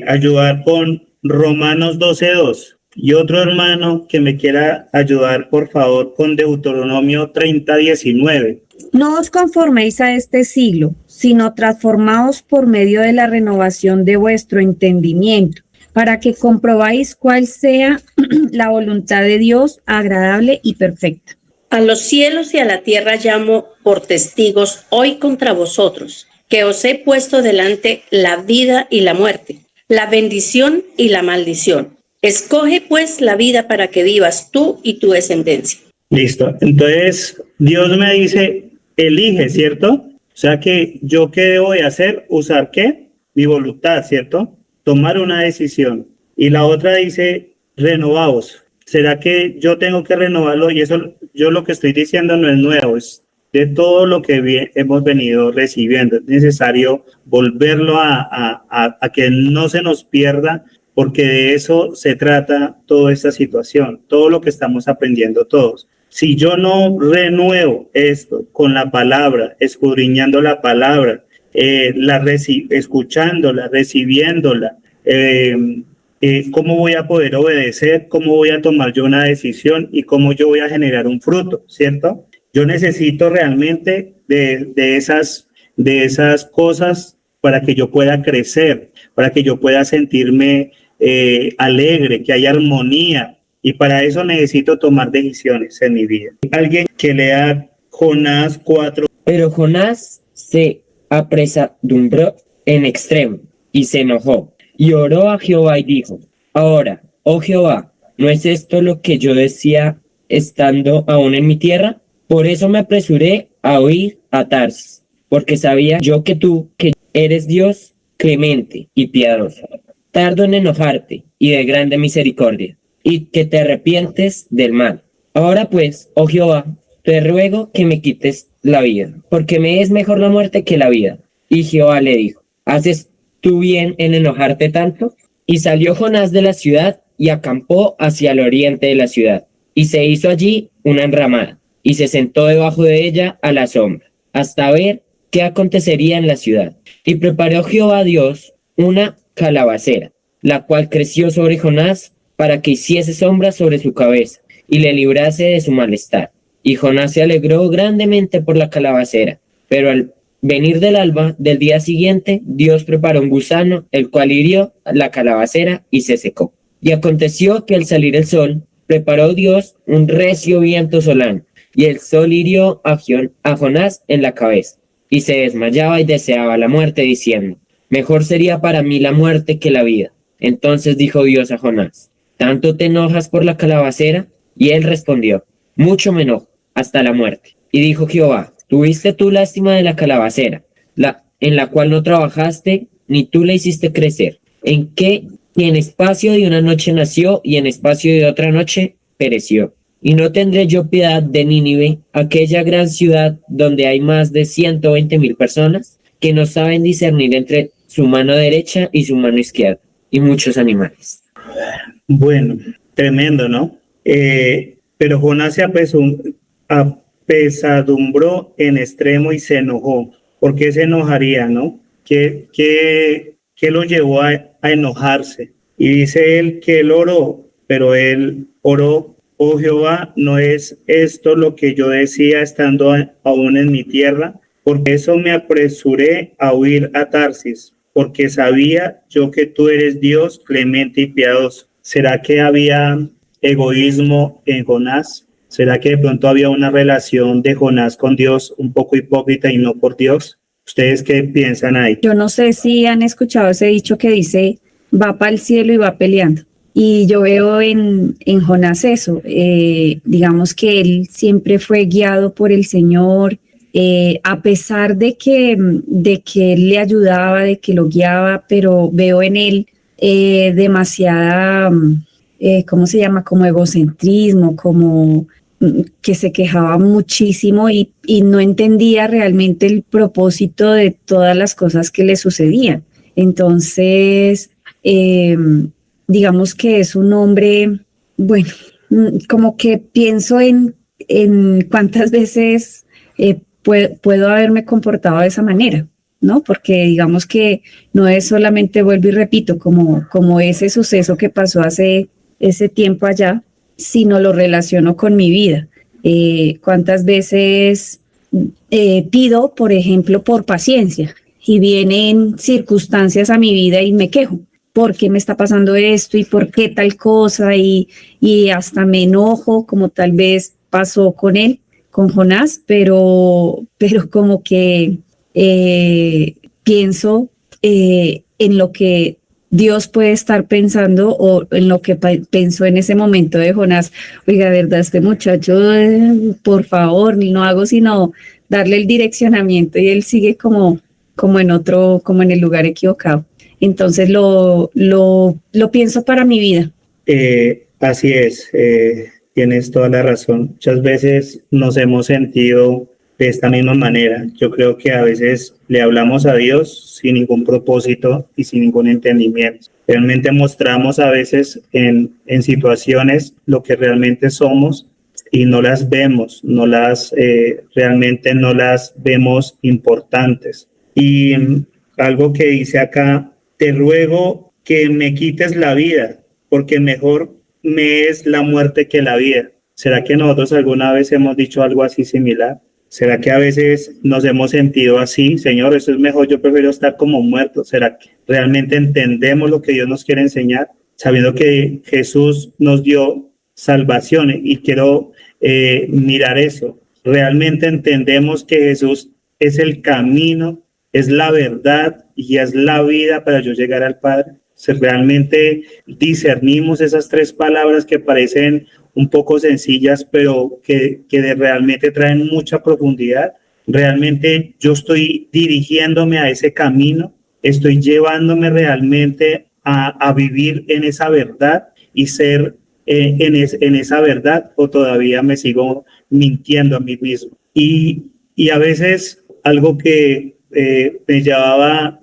ayudar con Romanos 12:2 y otro hermano que me quiera ayudar, por favor, con Deuteronomio 30:19. No os conforméis a este siglo, sino transformaos por medio de la renovación de vuestro entendimiento, para que comprobáis cuál sea la voluntad de Dios agradable y perfecta. A los cielos y a la tierra llamo por testigos hoy contra vosotros, que os he puesto delante la vida y la muerte, la bendición y la maldición. Escoge pues la vida para que vivas tú y tu descendencia. Listo. Entonces, Dios me dice, elige, ¿cierto? O sea que yo qué debo de hacer, usar qué, mi voluntad, ¿cierto? Tomar una decisión. Y la otra dice, renovaos. ¿Será que yo tengo que renovarlo? Y eso, yo lo que estoy diciendo no es nuevo, es de todo lo que hemos venido recibiendo. Es necesario volverlo a que no se nos pierda, porque de eso se trata toda esta situación, todo lo que estamos aprendiendo todos. Si yo no renuevo esto con la palabra, escudriñando la palabra, escuchándola, recibiéndola, cómo voy a poder obedecer, cómo voy a tomar yo una decisión y cómo yo voy a generar un fruto, ¿cierto? Yo necesito realmente de esas cosas para que yo pueda crecer, para que yo pueda sentirme alegre, que haya armonía, y para eso necesito tomar decisiones en mi vida. Alguien que lea Jonás 4. Pero Jonás se apresadumbró en extremo y se enojó y oró a Jehová y dijo: ahora, oh Jehová, ¿no es esto lo que yo decía estando aún en mi tierra? Por eso me apresuré a huir a Tarsis, porque sabía yo que tú, que eres Dios clemente y piadoso, tardo en enojarte y de grande misericordia, y que te arrepientes del mal. Ahora pues, oh Jehová, te ruego que me quites la vida, porque me es mejor la muerte que la vida. Y Jehová le dijo: ¿haces tú bien en enojarte tanto? Y salió Jonás de la ciudad y acampó hacia el oriente de la ciudad, y se hizo allí una enramada, y se sentó debajo de ella a la sombra, hasta ver qué acontecería en la ciudad. Y preparó Jehová Dios una calabacera, la cual creció sobre Jonás para que hiciese sombra sobre su cabeza, y le librase de su malestar. Y Jonás se alegró grandemente por la calabacera, pero al venir del alba del día siguiente, Dios preparó un gusano, el cual hirió la calabacera y se secó. Y aconteció que al salir el sol, preparó Dios un recio viento solano, y el sol hirió a Jonás en la cabeza, y se desmayaba y deseaba la muerte, diciendo: mejor sería para mí la muerte que la vida. Entonces dijo Dios a Jonás: ¿tanto te enojas por la calabacera? Y él respondió: mucho me enojo, hasta la muerte. Y dijo Jehová: ¿tuviste tú lástima de la calabacera, en la cual no trabajaste, ni tú la hiciste crecer, en que en espacio de una noche nació, y en espacio de otra noche pereció? Y no tendré yo piedad de Nínive, aquella gran ciudad donde hay más de 120,000 personas, que no saben discernir entre su mano derecha y su mano izquierda, y muchos animales. Bueno, tremendo, ¿no? Pero Jonás se apesadumbró en extremo y se enojó. ¿Por qué se enojaría, no? ¿Qué lo llevó a enojarse? Y dice él que él oró, pero él oró: oh Jehová, ¿no es esto lo que yo decía estando aún en mi tierra? Por eso me apresuré a huir a Tarsis, porque sabía yo que tú eres Dios clemente y piadoso. ¿Será que había egoísmo en Jonás? ¿Será que de pronto había una relación de Jonás con Dios un poco hipócrita y no por Dios? ¿Ustedes qué piensan ahí? Yo no sé si han escuchado ese dicho que dice, va para el cielo y va peleando. Y yo veo en Jonás eso, digamos que él siempre fue guiado por el Señor, a pesar de que él le ayudaba, de que lo guiaba, pero veo en él demasiada, ¿cómo se llama? Como egocentrismo, como que se quejaba muchísimo y no entendía realmente el propósito de todas las cosas que le sucedían. Entonces, digamos que es un hombre, bueno, como que pienso en cuántas veces puedo haberme comportado de esa manera, ¿no? Porque digamos que no es solamente, vuelvo y repito, como ese suceso que pasó hace ese tiempo allá, sino lo relaciono con mi vida. ¿Cuántas veces pido, por ejemplo, por paciencia y vienen circunstancias a mi vida y me quejo? ¿Por qué me está pasando esto y por qué tal cosa? Y hasta me enojo, como tal vez pasó con él, con Jonás, pero como que pienso en lo que Dios puede estar pensando o en lo que pensó en ese momento de Jonás. Oiga, verdad, este muchacho, por favor, no hago sino darle el direccionamiento y él sigue como en el lugar equivocado. Entonces lo pienso para mi vida. Así es, tienes toda la razón. Muchas veces nos hemos sentido de esta misma manera. Yo creo que a veces le hablamos a Dios sin ningún propósito y sin ningún entendimiento. Realmente mostramos a veces en situaciones lo que realmente somos y no las vemos, realmente no las vemos importantes. Y algo que dice acá, te ruego que me quites la vida, porque mejor me es la muerte que la vida. ¿Será que nosotros alguna vez hemos dicho algo así similar? ¿Será que a veces nos hemos sentido así? Señor, eso es mejor, yo prefiero estar como muerto. ¿Será que realmente entendemos lo que Dios nos quiere enseñar? Sabiendo que Jesús nos dio salvación y quiero mirar eso. ¿Realmente entendemos que Jesús es el camino, es la verdad y es la vida para yo llegar al Padre? Si realmente discernimos esas tres palabras que parecen un poco sencillas, pero que realmente traen mucha profundidad. Realmente yo estoy dirigiéndome a ese camino, estoy llevándome realmente a vivir en esa verdad y ser en esa verdad, o todavía me sigo mintiendo a mí mismo. Y a veces algo que me llevaba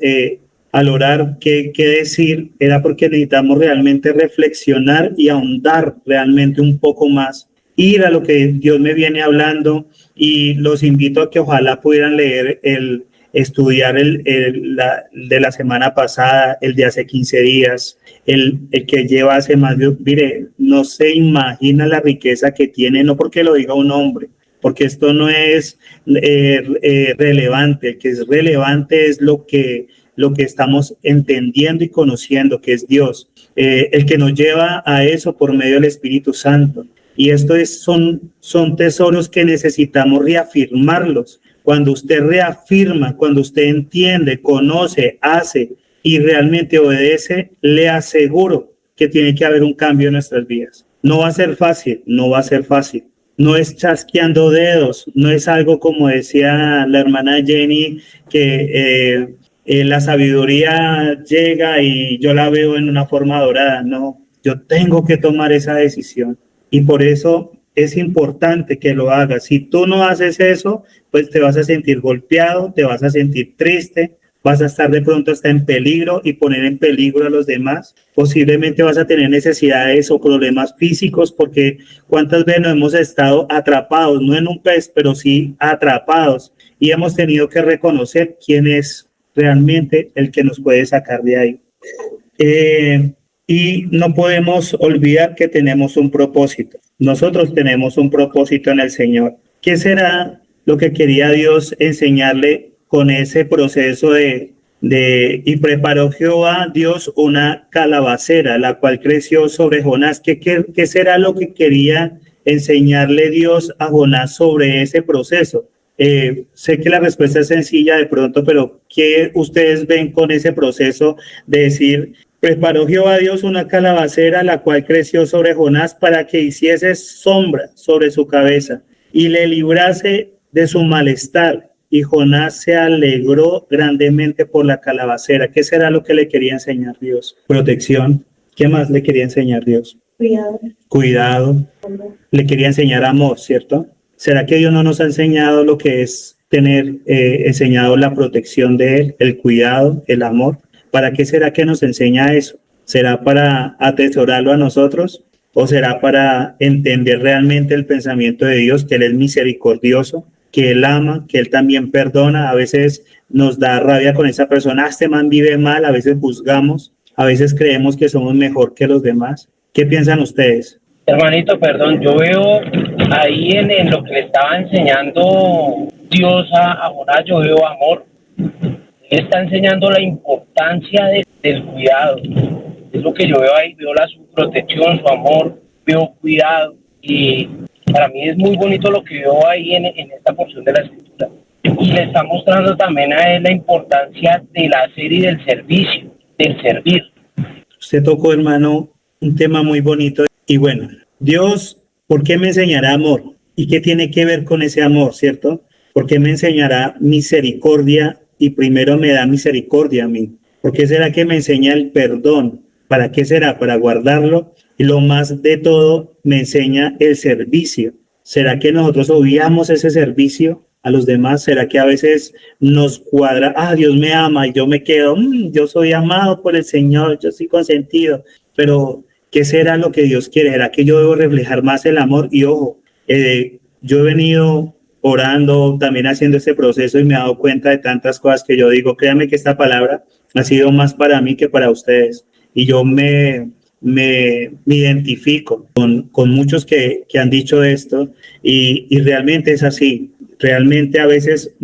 al orar qué decir, era porque necesitamos realmente reflexionar y ahondar realmente un poco más, ir a lo que Dios me viene hablando, y los invito a que ojalá pudieran leer estudiar el de la semana pasada, el de hace 15 días, el que lleva hace más de, mire, no se imagina la riqueza que tiene, no porque lo diga un hombre, porque esto no es relevante. El que es relevante es lo que estamos entendiendo y conociendo, que es Dios, el que nos lleva a eso por medio del Espíritu Santo. Y esto son tesoros que necesitamos reafirmarlos. Cuando usted reafirma, cuando usted entiende, conoce, hace y realmente obedece, le aseguro que tiene que haber un cambio en nuestras vidas. No va a ser fácil, no va a ser fácil. No es chasqueando dedos, no es algo como decía la hermana Jenny, que la sabiduría llega y yo la veo en una forma dorada. No, yo tengo que tomar esa decisión y por eso es importante que lo hagas. Si tú no haces eso, pues te vas a sentir golpeado, te vas a sentir triste, vas a estar de pronto hasta en peligro y poner en peligro a los demás. Posiblemente vas a tener necesidades o problemas físicos, porque cuántas veces nos hemos estado atrapados, no en un pez, pero sí atrapados, y hemos tenido que reconocer quién es realmente el que nos puede sacar de ahí. Y no podemos olvidar que tenemos un propósito. Nosotros tenemos un propósito en el Señor. ¿Qué será lo que quería Dios enseñarle con ese proceso de y preparó Jehová Dios una calabacera, la cual creció sobre Jonás. ¿Qué será lo que quería enseñarle Dios a Jonás sobre ese proceso? Sé que la respuesta es sencilla de pronto, pero ¿qué ustedes ven con ese proceso de decir, preparó Jehová Dios una calabacera, la cual creció sobre Jonás para que hiciese sombra sobre su cabeza y le librase de su malestar? Y Jonás se alegró grandemente por la calabacera. ¿Qué será lo que le quería enseñar Dios? Protección. ¿Qué más le quería enseñar Dios? Cuidado. Le quería enseñar amor, ¿cierto? ¿Será que Dios no nos ha enseñado lo que es tener enseñado la protección de Él, el cuidado, el amor? ¿Para qué será que nos enseña eso? ¿Será para atesorarlo a nosotros? ¿O será para entender realmente el pensamiento de Dios, que Él es misericordioso, que Él ama, que Él también perdona? A veces nos da rabia con esa persona, este man vive mal, a veces juzgamos, a veces creemos que somos mejor que los demás. ¿Qué piensan ustedes? Hermanito, perdón, yo veo ahí en lo que le estaba enseñando Dios a Jonás, yo veo amor. Él está enseñando la importancia del cuidado. Es lo que yo veo ahí, veo su protección, su amor, veo cuidado. Y para mí es muy bonito lo que veo ahí en esta porción de la Escritura. Y le está mostrando también a él la importancia del hacer y del servicio, del servir. Usted tocó, hermano, un tema muy bonito. Y bueno, Dios, ¿por qué me enseñará amor? ¿Y qué tiene que ver con ese amor, cierto? ¿Por qué me enseñará misericordia y primero me da misericordia a mí? ¿Por qué será que me enseña el perdón? ¿Para qué será? Para guardarlo. Y lo más de todo, me enseña el servicio. ¿Será que nosotros obviamos ese servicio a los demás? ¿Será que a veces nos cuadra, Dios me ama y yo me quedo, yo soy amado por el Señor, yo soy consentido? Pero ¿qué será lo que Dios quiere? ¿Será que yo debo reflejar más el amor? Y ojo, yo he venido orando, también haciendo este proceso y me he dado cuenta de tantas cosas que yo digo, créanme que esta palabra ha sido más para mí que para ustedes. Y yo me identifico con muchos que han dicho esto y realmente es así. Realmente a veces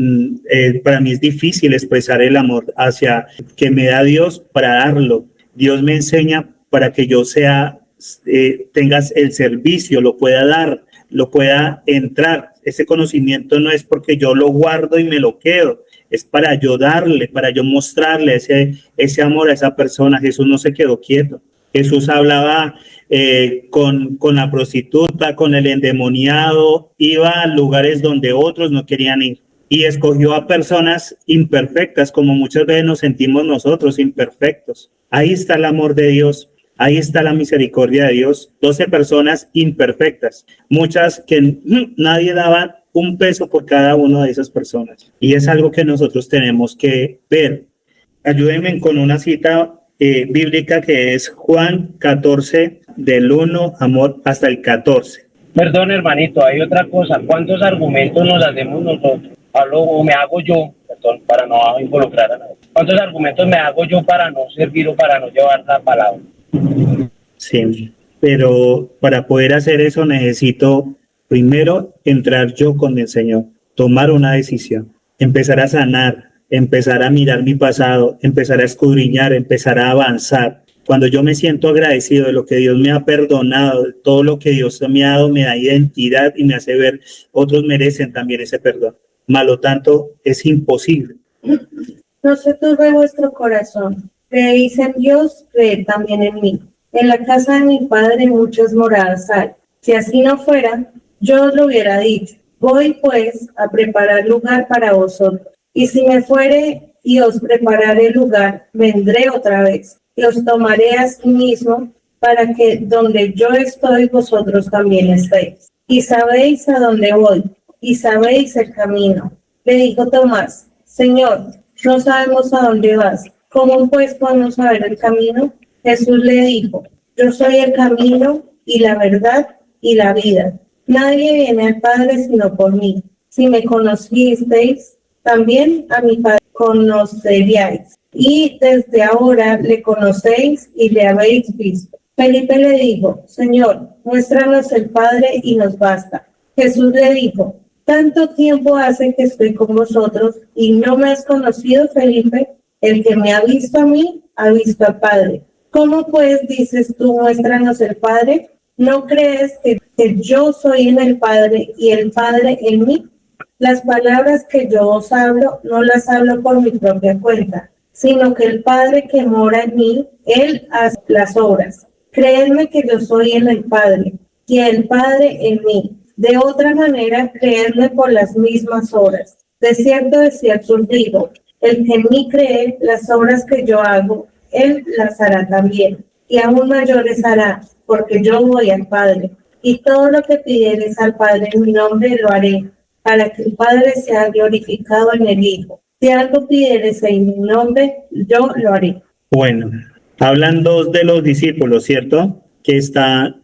para mí es difícil expresar el amor hacia que me da Dios para darlo. Dios me enseña para que yo tengas el servicio, lo pueda dar, lo pueda entrar. Ese conocimiento no es porque yo lo guardo y me lo quedo, es para yo darle, para yo mostrarle ese amor a esa persona. Jesús no se quedó quieto. Jesús hablaba con la prostituta, con el endemoniado, iba a lugares donde otros no querían ir y escogió a personas imperfectas, como muchas veces nos sentimos nosotros, imperfectos. Ahí está el amor de Dios. Ahí está la misericordia de Dios. 12 personas imperfectas, muchas que nadie daba un peso por cada una de esas personas. Y es algo que nosotros tenemos que ver. Ayúdenme con una cita bíblica que es Juan 14, del 1 hasta el 14. Perdón, hermanito, hay otra cosa. ¿Cuántos argumentos nos hacemos nosotros? Hablo o me hago yo, perdón, para no involucrar a nadie. ¿Cuántos argumentos me hago yo para no servir o para no llevar la palabra? Sí, pero para poder hacer eso necesito primero entrar yo con el Señor, tomar una decisión, empezar a sanar, empezar a mirar mi pasado, empezar a escudriñar, empezar a avanzar. Cuando yo me siento agradecido de lo que Dios me ha perdonado, de todo lo que Dios me ha dado, me da identidad y me hace ver, otros merecen también ese perdón. Malo tanto, es imposible. No se turbe vuestro corazón. Creéis en Dios, creed también en mí. En la casa de mi Padre muchas moradas hay. Si así no fuera, yo os lo hubiera dicho. Voy pues a preparar lugar para vosotros. Y si me fuere y os prepararé lugar, vendré otra vez y os tomaré a sí mismo, para que donde yo estoy, vosotros también estéis. Y sabéis a dónde voy, y sabéis el camino. Le dijo Tomás: Señor, no sabemos a dónde vas. ¿Cómo pues podemos saber el camino? Jesús le dijo: Yo soy el camino y la verdad y la vida. Nadie viene al Padre sino por mí. Si me conocisteis, también a mi Padre conoceríais. Y desde ahora le conocéis y le habéis visto. Felipe le dijo: Señor, muéstranos el Padre y nos basta. Jesús le dijo: ¿Tanto tiempo hace que estoy con vosotros y no me has conocido, Felipe? El que me ha visto a mí, ha visto al Padre. ¿Cómo pues dices tú, muéstranos el Padre? ¿No crees que yo soy en el Padre y el Padre en mí? Las palabras que yo os hablo, no las hablo por mi propia cuenta, sino que el Padre que mora en mí, Él hace las obras. Creedme que yo soy en el Padre y el Padre en mí. De otra manera, creedme por las mismas obras. De cierto os digo, el que en mí cree, las obras que yo hago, Él las hará también, y aún mayores hará, porque yo voy al Padre. Y todo lo que pidieres al Padre en mi nombre lo haré, para que el Padre sea glorificado en el Hijo. Si algo pidieres en mi nombre, yo lo haré. Bueno, hablan dos de los discípulos, ¿cierto? Que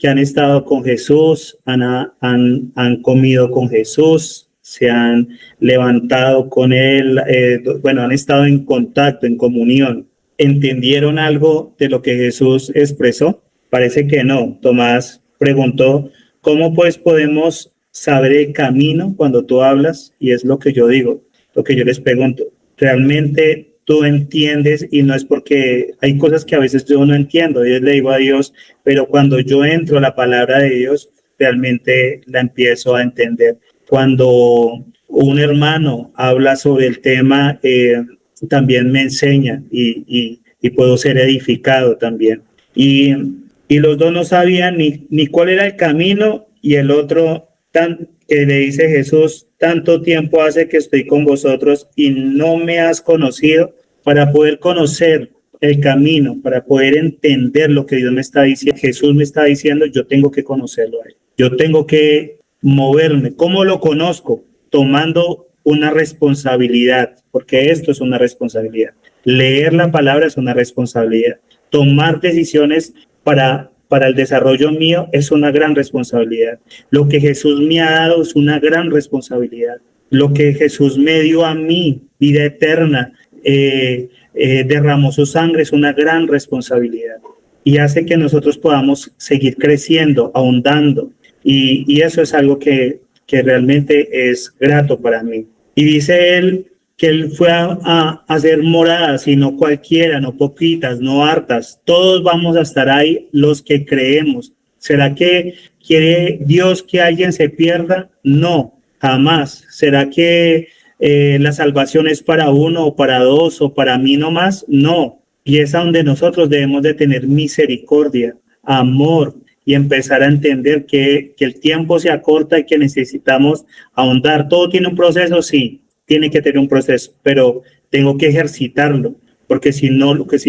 han estado con Jesús, han comido con Jesús, se han levantado con Él, han estado en contacto, en comunión. ¿Entendieron algo de lo que Jesús expresó? Parece que no. Tomás preguntó, ¿cómo pues podemos saber el camino cuando tú hablas? Y es lo que yo digo, lo que yo les pregunto. ¿Realmente tú entiendes? Y no es porque hay cosas que a veces yo no entiendo, yo le digo a Dios, pero cuando yo entro a la palabra de Dios, realmente la empiezo a entender. Cuando un hermano habla sobre el tema, también me enseña y puedo ser edificado también. Y los dos no sabían ni cuál era el camino, y el otro que le dice Jesús, tanto tiempo hace que estoy con vosotros y no me has conocido. Para poder conocer el camino, para poder entender lo que Dios me está diciendo, Jesús me está diciendo, yo tengo que conocerlo a Él. Yo tengo que moverme. ¿Cómo lo conozco? Tomando una responsabilidad, porque esto es una responsabilidad. Leer la palabra es una responsabilidad. Tomar decisiones para el desarrollo mío es una gran responsabilidad. Lo que Jesús me ha dado es una gran responsabilidad. Lo que Jesús me dio a mí, vida eterna, derramó su sangre, es una gran responsabilidad. Y hace que nosotros podamos seguir creciendo, ahondando. Y eso es algo que realmente es grato para mí. Y dice él que él fue a hacer moradas, y no cualquiera, no poquitas, no hartas. Todos vamos a estar ahí, los que creemos. ¿Será que quiere Dios que alguien se pierda? No, jamás. ¿Será que la salvación es para uno o para dos o para mí nomás? No. Y es a donde nosotros debemos de tener misericordia, amor, y empezar a entender que el tiempo se acorta y que necesitamos ahondar. Todo tiene un proceso, sí, tiene que tener un proceso, pero tengo que ejercitarlo, porque si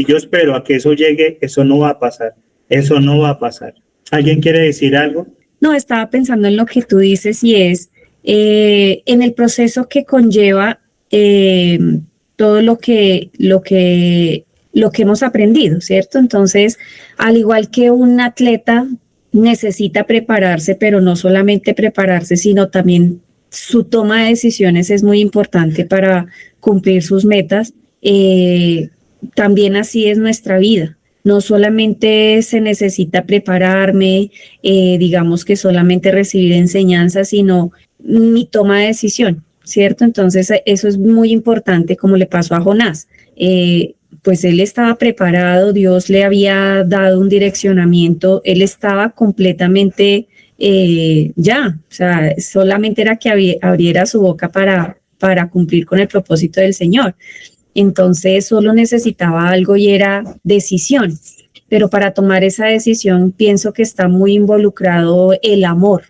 yo espero a que eso llegue, eso no va a pasar, eso no va a pasar. ¿Alguien quiere decir algo? No, estaba pensando en lo que tú dices, y es en el proceso que conlleva todo lo que hemos aprendido, ¿cierto? Entonces, al igual que un atleta necesita prepararse, pero no solamente prepararse, sino también su toma de decisiones es muy importante para cumplir sus metas. También así es nuestra vida. No solamente se necesita prepararme, digamos que solamente recibir enseñanzas, sino mi toma de decisión, ¿cierto? Entonces eso es muy importante, como le pasó a Jonás. Pues él estaba preparado, Dios le había dado un direccionamiento, él estaba completamente o sea, solamente era que abriera su boca para cumplir con el propósito del Señor. Entonces solo necesitaba algo, y era decisión. Pero para tomar esa decisión pienso que está muy involucrado el amor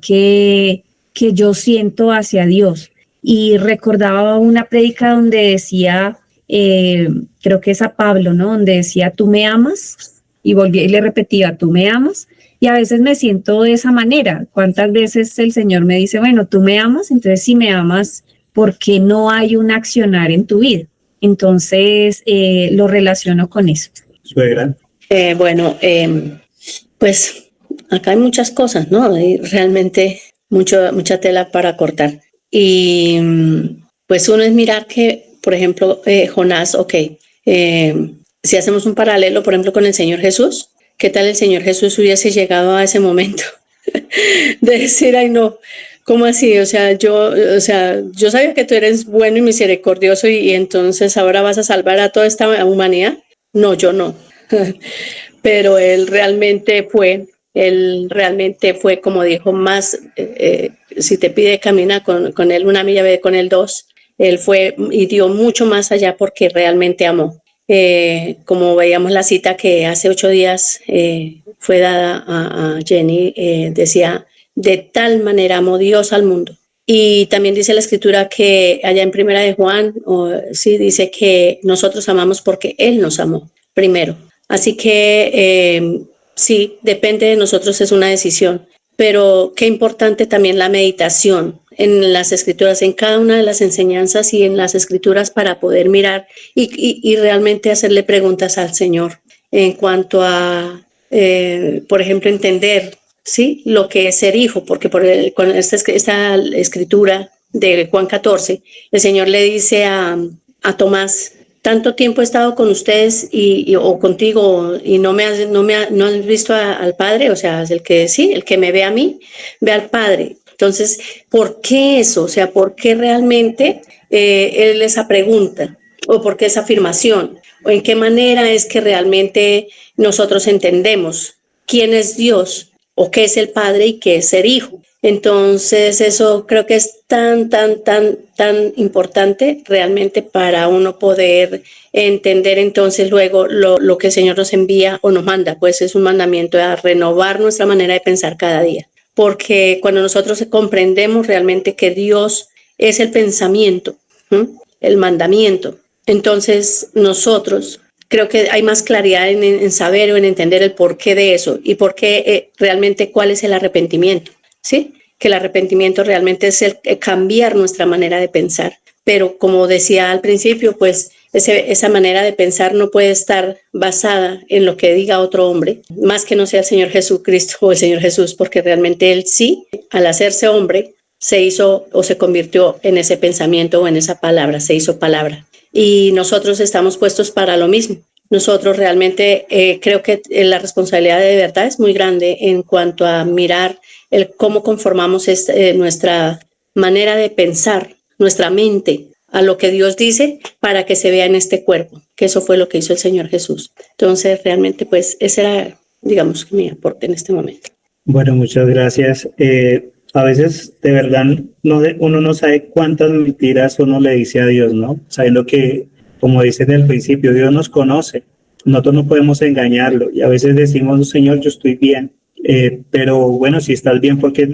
que yo siento hacia Dios. Y recordaba una prédica donde decía, creo que es a Pablo, ¿no? Donde decía, ¿tú me amas? Y volvía y le repetía, ¿tú me amas? Y a veces me siento de esa manera. ¿Cuántas veces el Señor me dice, bueno, tú me amas? Entonces, si me amas, ¿por qué no hay un accionar en tu vida? Entonces, lo relaciono con eso. Suegra. Pues acá hay muchas cosas, ¿no? Hay realmente mucha tela para cortar. Y pues uno es mirar que, por ejemplo, Jonás, si hacemos un paralelo, por ejemplo, con el Señor Jesús, ¿qué tal el Señor Jesús hubiese llegado a ese momento de decir, ay no, ¿Cómo así? O sea, yo sabía que tú eres bueno y misericordioso y entonces ahora vas a salvar a toda esta humanidad. No, yo no. Pero él realmente fue, como dijo, más, si te pide camina con él 1 milla, ve con él 2. Él fue y dio mucho más allá porque realmente amó. Como veíamos la cita que hace 8 días fue dada a Jenny, decía, de tal manera amó Dios al mundo. Y también dice la escritura que allá en Primera de Juan, sí, dice que nosotros amamos porque Él nos amó primero. Así que sí, depende de nosotros, es una decisión. Pero qué importante también la meditación en las escrituras, en cada una de las enseñanzas y en las escrituras para poder mirar y realmente hacerle preguntas al Señor en cuanto a, por ejemplo, entender, ¿sí?, lo que es ser hijo, porque con esta escritura de Juan 14, el Señor le dice a Tomás, tanto tiempo he estado con ustedes o contigo y no has visto al Padre, o sea, el que me ve a mí, ve al Padre. Entonces, ¿por qué eso? O sea, ¿por qué realmente él esa pregunta? ¿O por qué esa afirmación? ¿O en qué manera es que realmente nosotros entendemos quién es Dios o qué es el Padre y qué es ser hijo? Entonces, eso creo que es tan importante realmente para uno poder entender entonces luego lo que el Señor nos envía o nos manda, pues es un mandamiento a renovar nuestra manera de pensar cada día. Porque cuando nosotros comprendemos realmente que Dios es el pensamiento, el mandamiento, entonces nosotros creo que hay más claridad en saber o en entender el porqué de eso y por qué realmente cuál es el arrepentimiento. ¿Sí? Que el arrepentimiento realmente es el cambiar nuestra manera de pensar. Pero como decía al principio, pues esa manera de pensar no puede estar basada en lo que diga otro hombre, más que no sea el Señor Jesucristo o el Señor Jesús, porque realmente Él sí, al hacerse hombre, se hizo o se convirtió en ese pensamiento o en esa palabra, se hizo palabra. Y nosotros estamos puestos para lo mismo. Nosotros realmente creo que la responsabilidad de verdad es muy grande en cuanto a mirar cómo conformamos nuestra manera de pensar, nuestra mente, a lo que Dios dice para que se vea en este cuerpo, que eso fue lo que hizo el Señor Jesús. Entonces, realmente, pues, ese era, digamos, mi aporte en este momento. Bueno, muchas gracias. A veces, de verdad, uno no sabe cuántas mentiras uno le dice a Dios, ¿no? Sabiendo que, como dice en el principio, Dios nos conoce. Nosotros no podemos engañarlo. Y a veces decimos, Señor, yo estoy bien. Pero bueno, si estás bien, ¿por qué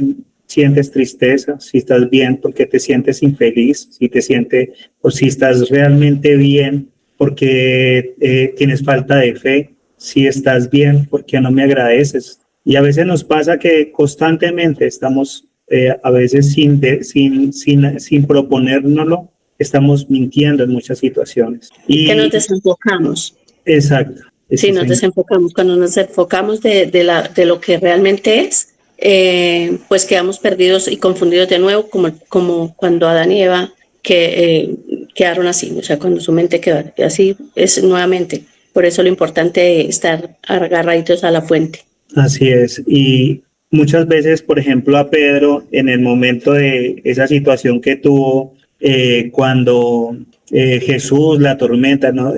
sientes tristeza? Si estás bien, ¿por qué te sientes infeliz? Si estás realmente bien, porque tienes falta de fe. Si estás bien, ¿por qué no me agradeces? Y a veces nos pasa que constantemente estamos, a veces sin proponérnoslo, estamos mintiendo en muchas situaciones. Que nos desenfocamos. Exacto. Sí, nos desenfocamos. Cuando nos enfocamos de lo que realmente es, pues quedamos perdidos y confundidos de nuevo, como cuando Adán y Eva quedaron así, o sea, cuando su mente quedó así, es nuevamente. Por eso lo importante es estar agarraditos a la fuente. Así es. Y muchas veces, por ejemplo, a Pedro, en el momento de esa situación que tuvo, cuando Jesús, la tormenta, ¿no?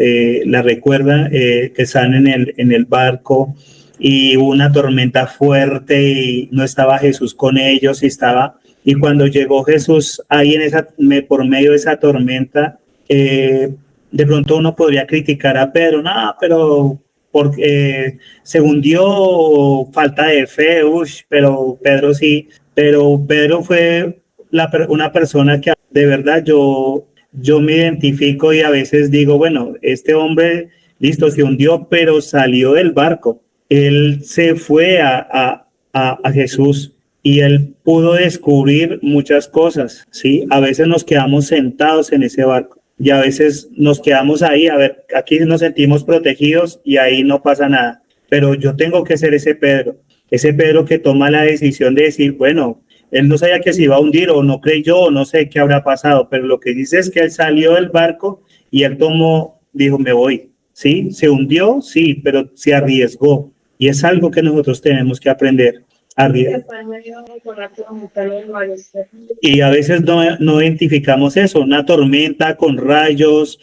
La recuerda que están en el barco y hubo una tormenta fuerte y no estaba Jesús con ellos y cuando llegó Jesús ahí por medio de esa tormenta, de pronto uno podría criticar a Pedro, no, pero porque se hundió, falta de fe, pero Pedro sí, pero Pedro fue una persona que de verdad yo me identifico y a veces digo, bueno, este hombre, listo, se hundió, pero salió del barco. Él se fue a Jesús y él pudo descubrir muchas cosas, ¿sí? A veces nos quedamos sentados en ese barco y a veces nos quedamos ahí, a ver, aquí nos sentimos protegidos y ahí no pasa nada. Pero yo tengo que ser ese Pedro que toma la decisión de decir, bueno, él no sabía que se iba a hundir o no creyó o no sé qué habrá pasado, pero lo que dice es que él salió del barco y él dijo, me voy, ¿sí? Se hundió, sí, pero se arriesgó. Y es algo que nosotros tenemos que aprender arriba. Y a veces no identificamos eso, una tormenta con rayos,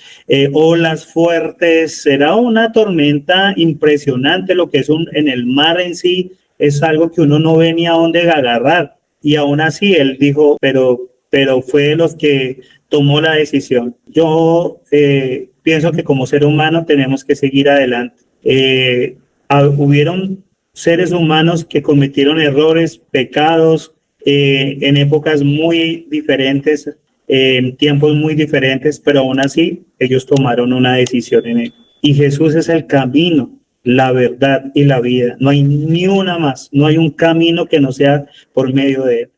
olas fuertes, será una tormenta impresionante. Lo que es en el mar en sí es algo que uno no ve ni a dónde agarrar. Y aún así él dijo, pero fue de los que tomó la decisión. Yo pienso que como ser humano tenemos que seguir adelante. Hubieron seres humanos que cometieron errores, pecados, en épocas muy diferentes, en tiempos muy diferentes, pero aún así ellos tomaron una decisión en él. Y Jesús es el camino, la verdad y la vida. No hay ni una más, no hay un camino que no sea por medio de él.